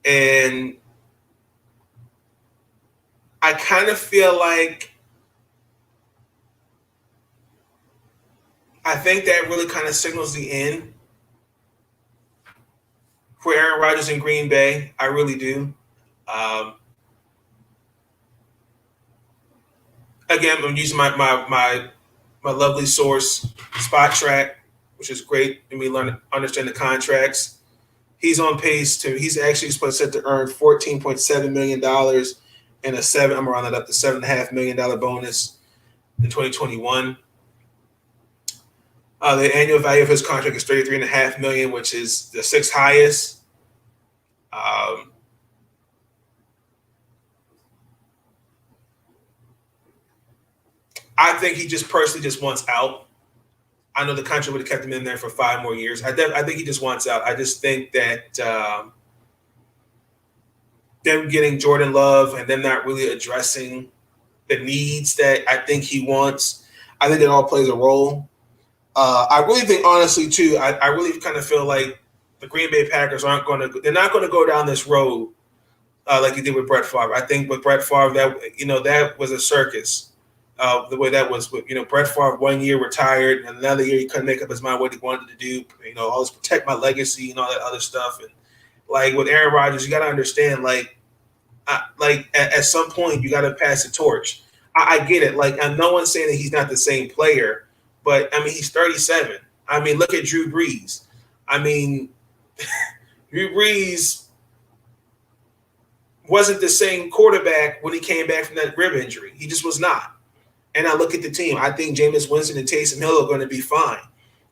And I kind of feel like I think that really kind of signals the end for Aaron Rodgers in Green Bay. I really do. Again, I'm using my lovely source, Spot Track, which is great. And we understand the contracts. He's on pace he's actually set to earn $14.7 million and I'm gonna round that up to $7.5 million bonus in 2021. The annual value of his contract is $33.5 million, which is the 6th highest. I think he just personally wants out. I know the contract would have kept him in there for 5 more years. I think he just wants out. I just think that them getting Jordan Love and them not really addressing the needs that I think he wants. I think it all plays a role. I really think, honestly, too, I really kind of feel like the Green Bay Packers they're not going to go down this road like he did with Brett Favre. I think with Brett Favre, that was a circus. The way that was with, Brett Favre 1 year retired, and another year he couldn't make up his mind what he wanted to do. All this protect my legacy and all that other stuff. And like with Aaron Rodgers, you got to understand, at some point you got to pass the torch. I get it. And no one's saying that he's not the same player, but I mean he's 37. I mean, look at Drew Brees. I mean, Drew Brees wasn't the same quarterback when he came back from that rib injury. He just was not. And I look at the team. I think Jameis Winston and Taysom Hill are going to be fine.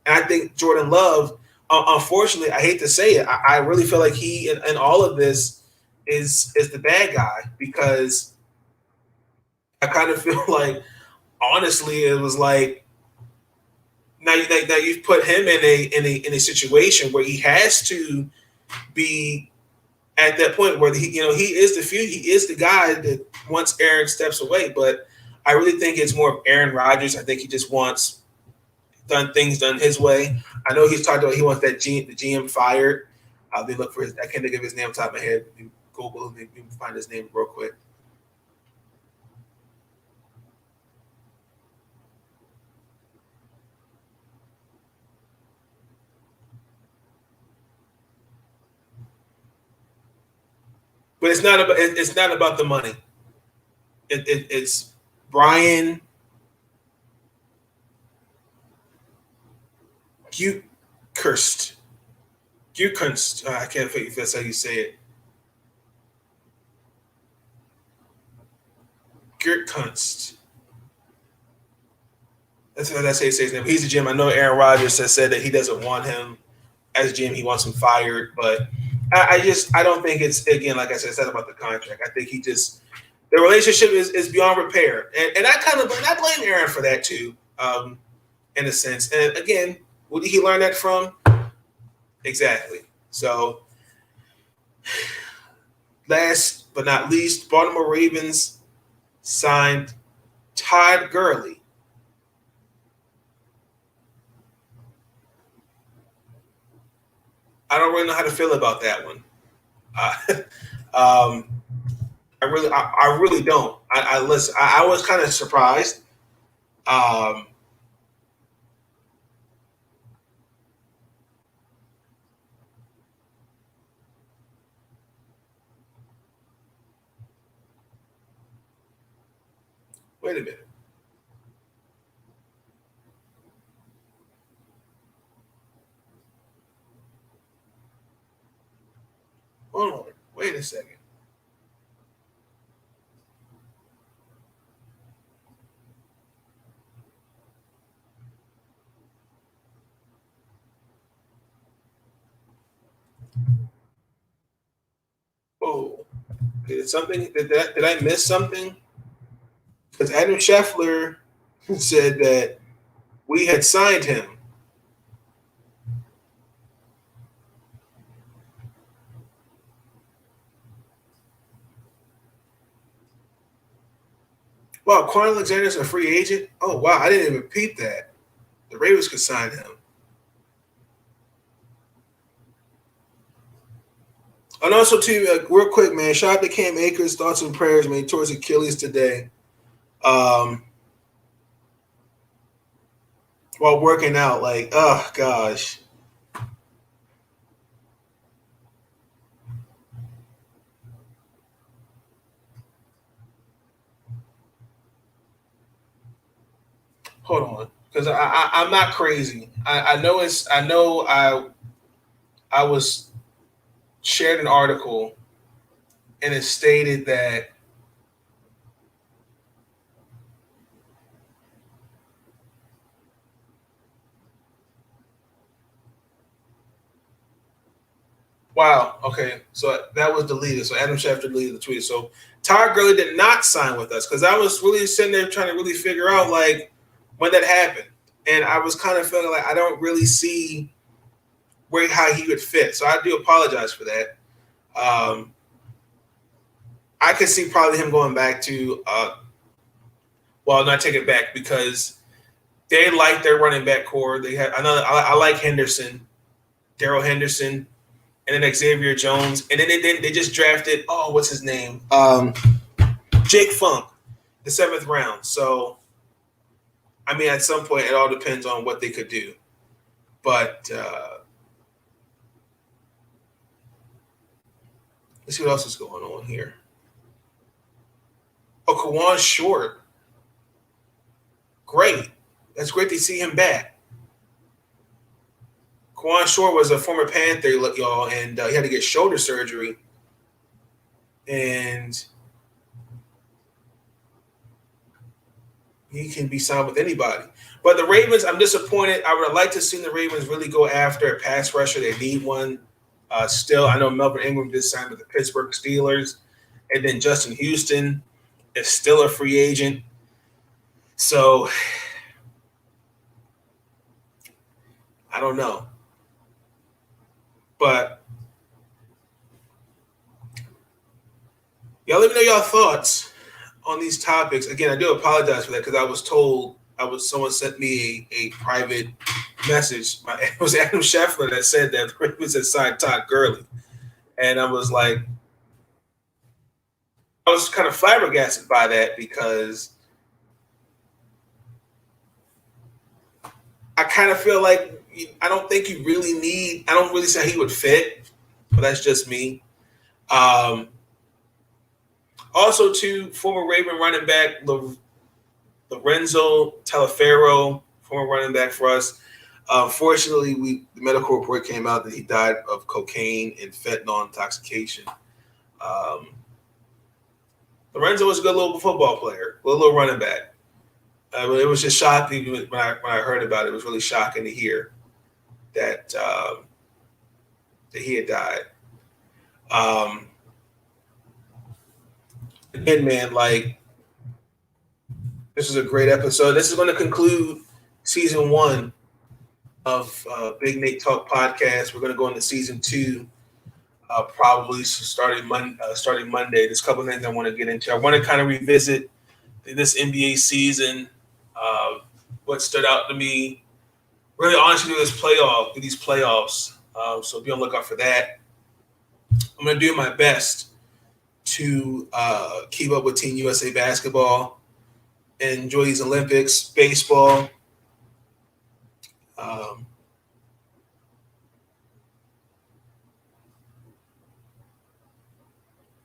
And I think Jordan Love, unfortunately, I hate to say it, I really feel like he, in all of this, is the bad guy, because I kind of feel like, honestly, it was like now you've put him in a situation where he has to be at that point where he is the guy that once Aaron steps away. But I really think it's more of Aaron Rodgers. I think he just wants things done his way. I know he's talked about he wants the GM fired. I'll be looking for I can't think of his name on top of my head. Google him, find his name real quick. But it's not about the money. It's Brian Gutekunst. I can't think if that's how you say it. Gutekunst. That's how you say his name. He's the GM. I know Aaron Rodgers has said that he doesn't want him as GM. He wants him fired. But I don't think it's, again, like I said, it's not about the contract. I think the relationship is beyond repair. And I blame Aaron for that too, in a sense. And again, where did he learn that from? Exactly. So last but not least, Baltimore Ravens signed Todd Gurley. I don't really know how to feel about that one. I really don't. I listen. I was kind of surprised. Wait a minute. Hold on. Wait a second. Oh, did I miss something? Because Adam Scheffler said that we had signed him. Wow, Quan Alexander's a free agent? Oh, wow, I didn't even peep that. The Ravens could sign him. And also, too, real quick, man, shout out to Cam Akers. Thoughts and prayers, man, towards Achilles today. While working out, oh, gosh. Hold on, because I'm not crazy. I was shared an article, and it stated that wow, okay, so that was deleted. So Adam Schefter deleted the tweet. So Todd Gurley did not sign with us, because I was really sitting there trying to really figure out when that happened, and I was kind of feeling like I don't really see how he would fit. So I do apologize for that. I could see probably him going back to well, not take it back because they like their running back core. They have I like Henderson, Darrell Henderson, and then Xavier Jones, and then they just drafted what's his name, Jake Funk, the 7th round. So, I mean, at some point, it all depends on what they could do, but let's see what else is going on here. Oh, Kawan Short. Great. That's great to see him back. Kawan Short was a former Panther, y'all, and he had to get shoulder surgery. And he can be signed with anybody. But the Ravens, I'm disappointed. I would have liked to see the Ravens really go after a pass rusher. They need one. Still, I know Melvin Ingram just signed with the Pittsburgh Steelers. And then Justin Houston is still a free agent. So, I don't know. But y'all let me know y'all thoughts on these topics. Again, I do apologize for that because I was told someone sent me a private message. It was Adam Scheffler that said that the Ravens had signed Todd Gurley. And I was like, I was kind of flabbergasted by that because I kind of feel like I don't think you really need – I don't really say he would fit, but that's just me. Also, too, former Raven running back Lorenzo Taliaferro, former running back for us. Fortunately, the medical report came out that he died of cocaine and fentanyl intoxication. Lorenzo was a good little football player, a little running back. It was just shocking when I heard about it. It was really shocking to hear that he had died. Again, man, like this is a great episode. This is going to conclude season 1 of Big Nate Talk podcast. We're going to go into season 2, probably starting Monday. There's a couple of things I want to get into. I want to kind of revisit this NBA season. What stood out to me, really honestly, through these playoffs. So be on the lookout for that. I'm going to do my best to keep up with Team USA basketball and enjoy these Olympics, baseball.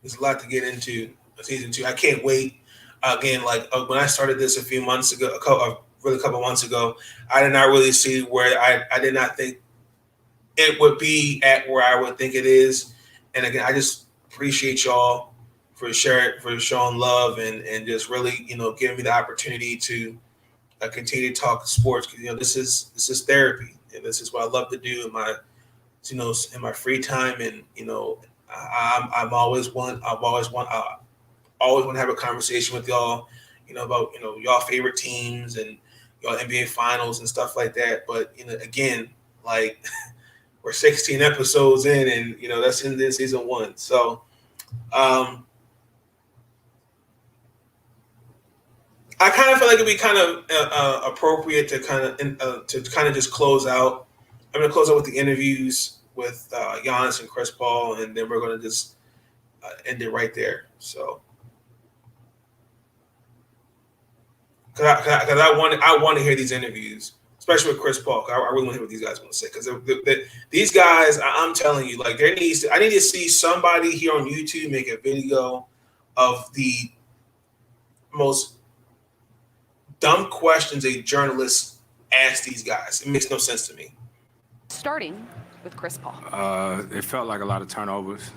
There's a lot to get into season 2. I can't wait. Again, like when I started this a couple months ago, I did not really see where I did not think it would be at where I would think it is. And again, I just appreciate y'all for showing love and just really, giving me the opportunity to continue to talk sports. Because, this is therapy, and this is what I love to do in my, in my free time. And, I've always want to have a conversation with y'all, about, y'all favorite teams and y'all NBA finals and stuff like that. But, again, like we're 16 episodes in and, that's in this season 1. So, I kind of feel like it'd be kind of appropriate to kind of just close out. I'm going to close out with the interviews with Giannis and Chris Paul, and then we're going to just end it right there. So, because I want to hear these interviews, especially with Chris Paul. I really want to hear what these guys want to say because these guys, I'm telling you, like I need to see somebody here on YouTube make a video of the most dumb questions a journalist asks these guys. It makes no sense to me. Starting with Chris Paul. It felt like a lot of turnovers.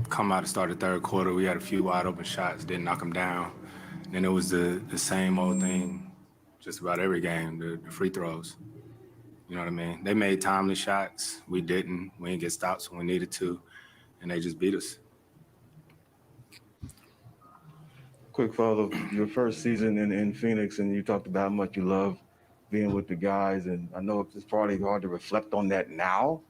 Come out and start the third quarter, we had a few wide open shots, didn't knock them down. And then it was the same old thing just about every game, the free throws. You know what I mean? They made timely shots. We didn't. We didn't get stops when we needed to, and they just beat us. Quick follow, your first season in Phoenix, and you talked about how much you love being with the guys, and I know it's probably hard to reflect on that now,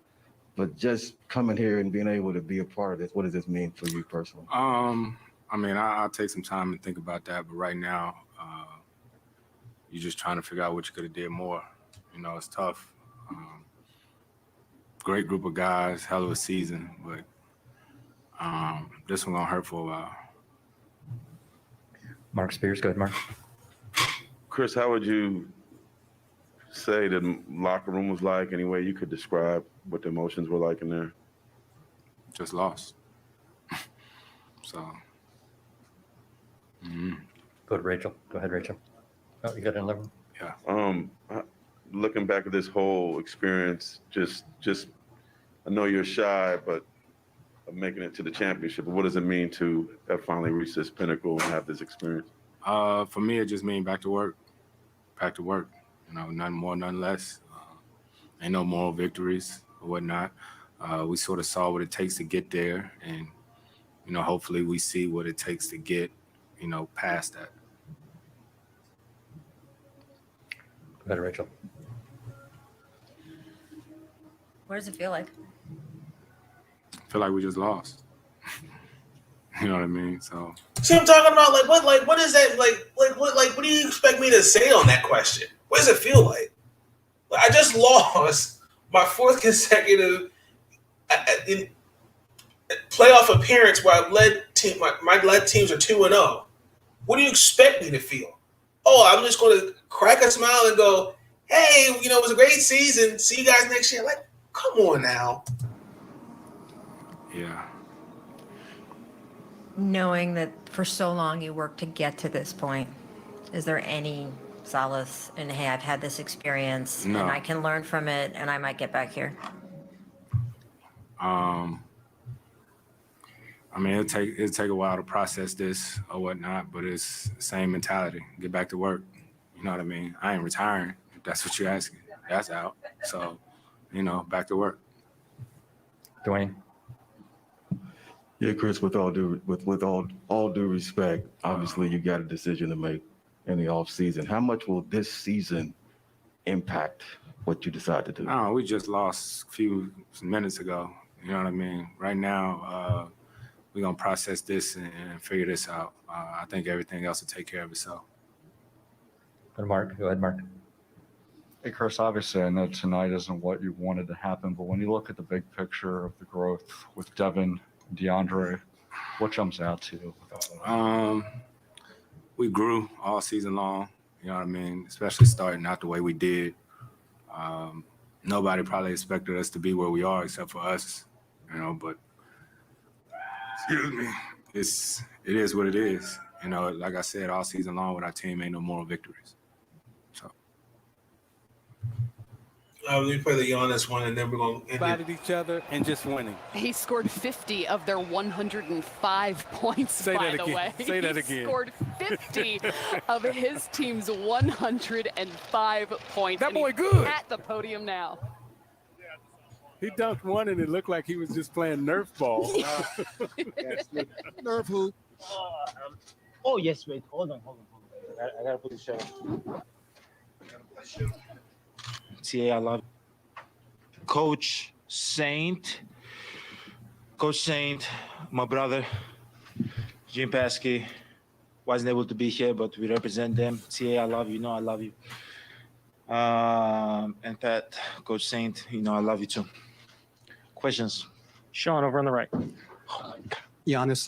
but just coming here and being able to be a part of this, what does this mean for you personally? I mean, I'll take some time and think about that, but right now, you're just trying to figure out what you could have did more. You know, it's tough. Great group of guys, hell of a season, but this one gonna hurt for a while. Mark Spears, go ahead, Mark. Chris, how would you say the locker room was like? Any way you could describe what the emotions were like in there? Just lost. So. Go to Rachel. Go ahead, Rachel. Oh, you got another one? Yeah. Looking back at this whole experience, just I know you're shy, but of making it to the championship. What does it mean to have finally reached this pinnacle and have this experience? For me, it just means back to work. Back to work. You know, none more, none less. Ain't no moral victories or whatnot. We sort of saw what it takes to get there, and you know, hopefully we see what it takes to get, you know, past that. Go ahead, Rachel. What does it feel like? I feel like we just lost. You know what I mean? So. See what I'm talking about? What is that? What do you expect me to say on that question? What does it feel like? I just lost my fourth consecutive playoff appearance where I've led my led teams are 2-0. What do you expect me to feel? Oh, I'm just going to crack a smile and go, hey, you know, it was a great season. See you guys next year. Like, come on now. Yeah. Knowing that for so long you worked to get to this point, is there any solace in, hey, I've had this experience No. and I can learn from it and I might get back here? I mean, it'll take a while to process this or whatnot, but it's the same mentality. Get back to work. You know what I mean? I ain't retiring. If that's what you're asking. That's out. So, you know, back to work. Dwayne. Yeah, Chris, with all due respect, obviously you got a decision to make in the offseason. How much will this season impact what you decide to do? No, we just lost a few minutes ago. You know what I mean? Right now, we're going to process this and figure this out. I think everything else will take care of itself. Go to Mark. Go ahead, Mark. Hey, Chris, obviously I know tonight isn't what you wanted to happen, but when you look at the big picture of the growth with Devin and DeAndre, what jumps out to you? We grew all season long, you know what I mean? Especially starting out the way we did. Nobody probably expected us to be where we are except for us, you know, but excuse me, it is what it is. You know, like I said, all season long with our team ain't no moral victories. So Let me play the Giannis one, and then we're going to batted each other and just winning. He scored 50 of their 105 points, Say by that the again. way. Say that He again. scored 50 of his team's 105 points. That and boy he's good. at the podium now. He dunked one and it looked like he was just playing Nerf ball. Nerf hoop. Oh, yes, wait. Hold on. I got to put the show. TA, I love Coach Saint, my brother, Jim Paskey, wasn't able to be here, but we represent them. TA, I love you. I love you. And Pat, Coach Saint, I love you too. Questions? Sean, over on the right. Oh my God. Giannis,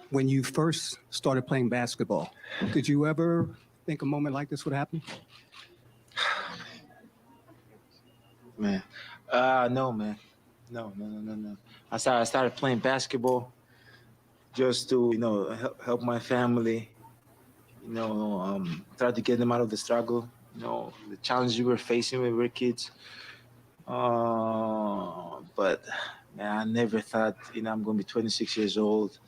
when you first started playing basketball, did you ever think a moment like this would happen? Man, no, man. No. I started playing basketball just to, help my family, try to get them out of the struggle, the challenges we were facing when we were kids. But, man, I never thought, I'm going to be 26 years old,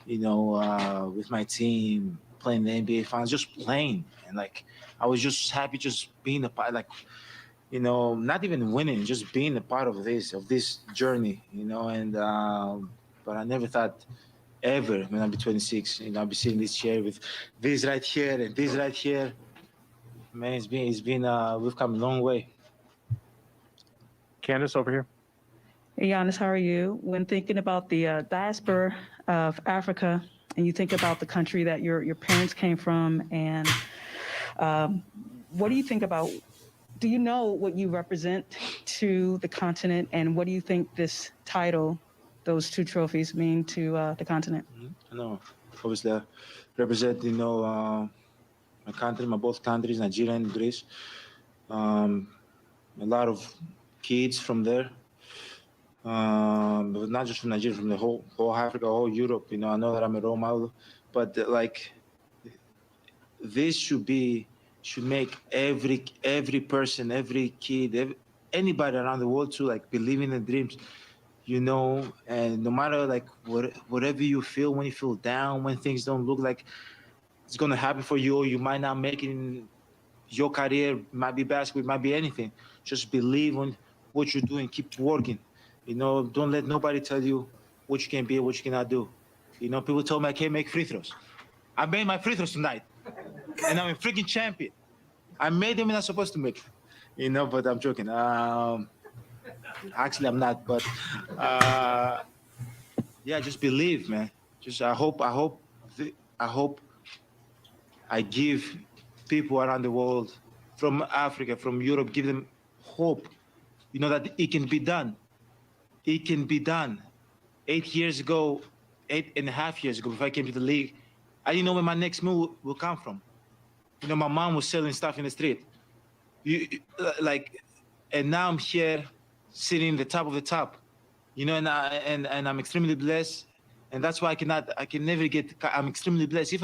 with my team, playing the NBA finals, just playing. And, I was just happy just being a part, not even winning, just being a part of this journey, and but I never thought ever when I'll be 26, I'll be sitting in this chair with this right here and this right here. Man, it's been we've come a long way. Candace, over here. Hey, Giannis, how are you? When thinking about the diaspora of Africa, and you think about the country that your parents came from, and what do you think about? Do you know what you represent to the continent, and what do you think this title, those two trophies, mean to the continent? I know, obviously, I represent, my country, my both countries, Nigeria and Greece. A lot of kids from there, but not just from Nigeria, from the whole Africa, whole Europe. I know that I'm a role model, but this should make every person, every kid, anybody around the world to believe in the dreams. And no matter whatever you feel, when you feel down, when things don't look like it's gonna happen for you, or you might not make it in your career, might be basketball, might be anything. Just believe on what you're doing, keep working. Don't let nobody tell you what you can be, what you cannot do. People told me I can't make free throws. I made my free throws tonight, and I'm a freaking champion. I made them and I'm supposed to make them. But I'm joking. Actually, I'm not. But yeah, just believe, man. I hope I give people around the world, from Africa, from Europe, give them hope. That it can be done. It can be done. 8 years ago, 8.5 years ago, before I came to the league, I didn't know where my next move will come from. My mom was selling stuff in the street. And now I'm here, sitting in the top of the top. And I'm extremely blessed. And that's why I'm extremely blessed.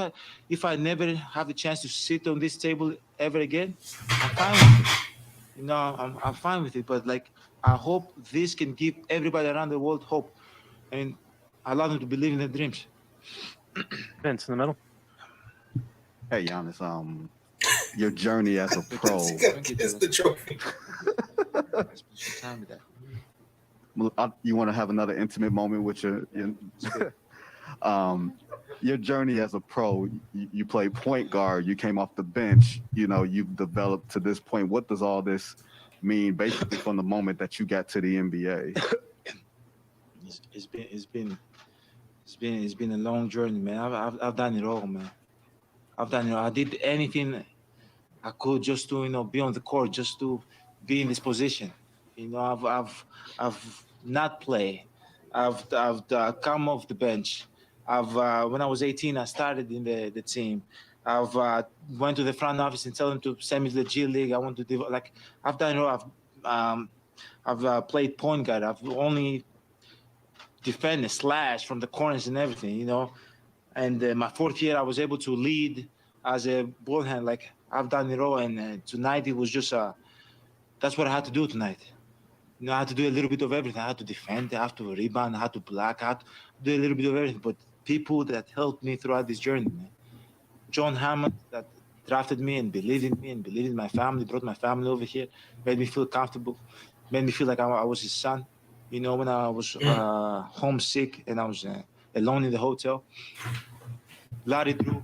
If I never have the chance to sit on this table ever again, I'm fine with it. I'm fine with it. But I hope this can give everybody around the world hope, and allow them to believe in their dreams. Vince in the middle. Hey, Giannis, your journey as a pro. It's the trophy. You want to have another intimate moment with your journey as a pro. You played point guard. You came off the bench. You've developed to this point. What does all this mean, basically, from the moment that you got to the NBA? It's been a long journey, man. I've done it all, man. I've done it all. I did anything I could just to be on the court, just to be in this position. I've not played. I've come off the bench. When I was 18, I started in the team. I've went to the front office and tell them to send me to the G League. I want to I've done it all. I've played point guard. I've only defended slash from the corners and everything, And my fourth year, I was able to lead as a ball hand. I've done it all. And tonight, it was just that's what I had to do tonight. I had to do a little bit of everything. I had to defend, I had to rebound, I had to block, I had to do a little bit of everything. But people that helped me throughout this journey, man. John Hammond, that drafted me and believed in me and believed in my family, brought my family over here, made me feel comfortable, made me feel like I was his son. When I was homesick and I was alone in the hotel. Larry Drew,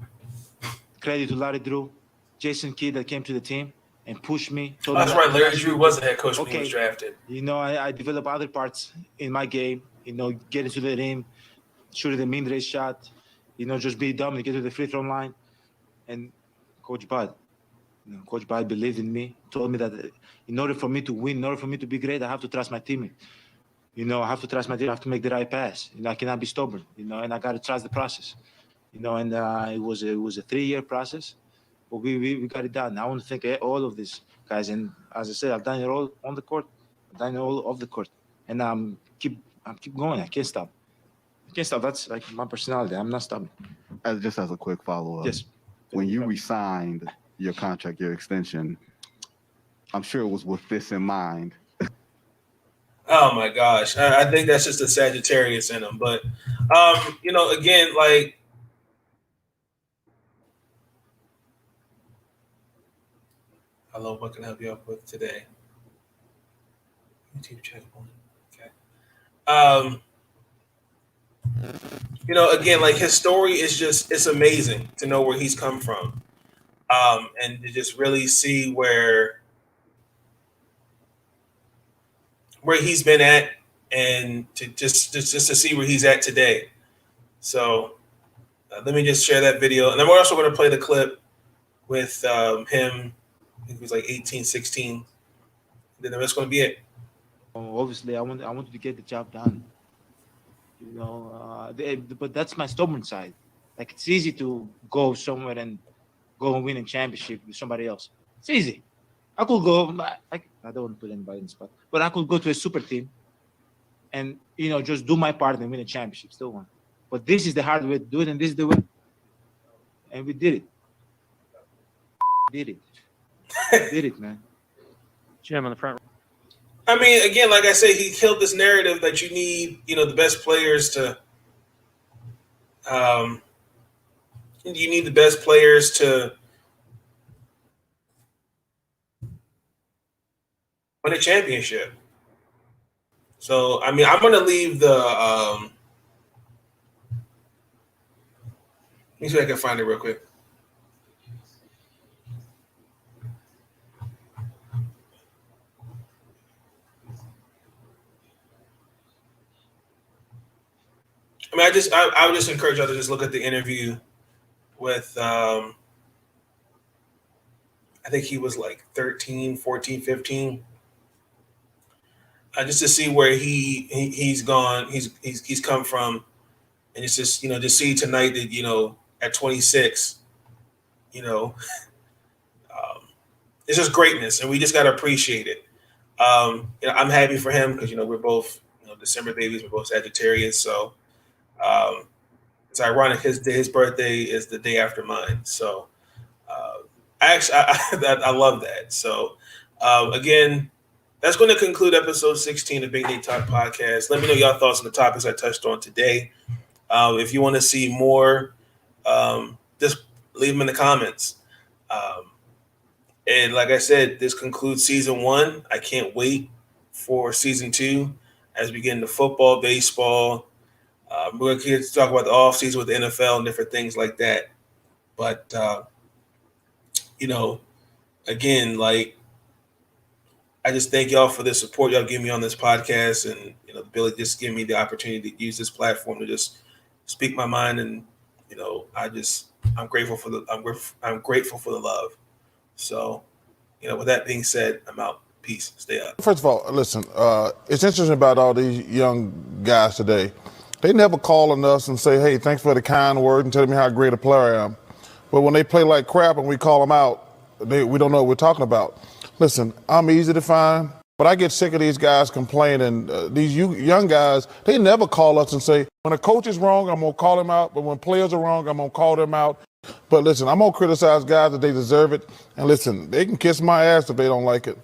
credit to Larry Drew, Jason Kidd that came to the team and pushed me. That's right. Larry Drew was the head coach when he was drafted. I developed other parts in my game. Get into the rim, shoot the mid-range shot. Just be dominant, get to the free throw line. And Coach Bud, Coach Bud believed in me. Told me that in order for me to win, in order for me to be great, I have to trust my teammate. I have to trust my team. I have to make the right pass. I cannot be stubborn. And I got to trust the process. And it was a 3-year process. But we got it done. I want to thank all of these guys. And as I said, I've done it all on the court. I've done it all off the court. And I'm keep going. I can't stop. That's my personality. I'm not stopping. Just as a quick follow-up. Yes. When you re-signed your contract, your extension, I'm sure it was with this in mind. Oh my gosh. I think that's just a Sagittarius in him. But again, hello, what can I help you out with today? YouTube checkpoint. Okay. Again, his story is it's amazing to know where he's come from. And to just really see where he's been at and to just to see where he's at today. So let me just share that video. And then we're also going to play the clip with him. I think he was like 18, 16. Then that's going to be it. Obviously, I wanted to get the job done. But that's my stubborn side. Like, it's easy to go somewhere and go and win a championship with somebody else. It's easy. I could go. I don't want to put anybody in the spot, but I could go to a super team and just do my part and win a championship. Still won. But this is the hard way to do it, and this is the way. And we did it. Did it, man. Jim on the front. I mean, again, like I say, he killed this narrative that you need, the best players to. You need the best players to win a championship. So, I mean, I'm going to leave the. Let me see if I can find it real quick. I mean, I would just encourage y'all to just look at the interview with, I think he was like 13, 14, 15. Just to see where he's gone, he's come from, and it's just to see tonight that at 26, it's just greatness, and we just got to appreciate it. I'm happy for him because we're both December babies, we're both Sagittarius, so it's ironic his birthday is the day after mine. So I love that. So again. That's going to conclude episode 16 of Big Nate Talk Podcast. Let me know your thoughts on the topics I touched on today. If you want to see more, just leave them in the comments. And like I said, this concludes season 1. I can't wait for season 2 as we get into football, baseball. We're going to talk about the offseason with the NFL and different things like that. But, again, I just thank y'all for the support y'all give me on this podcast, and Billy just giving me the opportunity to use this platform to just speak my mind, and I'm grateful for the love. So, with that being said, I'm out. Peace. Stay up. First of all, listen, it's interesting about all these young guys today. They never call on us and say, hey, thanks for the kind word and telling me how great a player I am. But when they play like crap and we call them out, we don't know what we're talking about. Listen, I'm easy to find, but I get sick of these guys complaining. These young guys, they never call us and say, when a coach is wrong, I'm going to call him out. But when players are wrong, I'm going to call them out. But listen, I'm going to criticize guys that they deserve it. And listen, they can kiss my ass if they don't like it.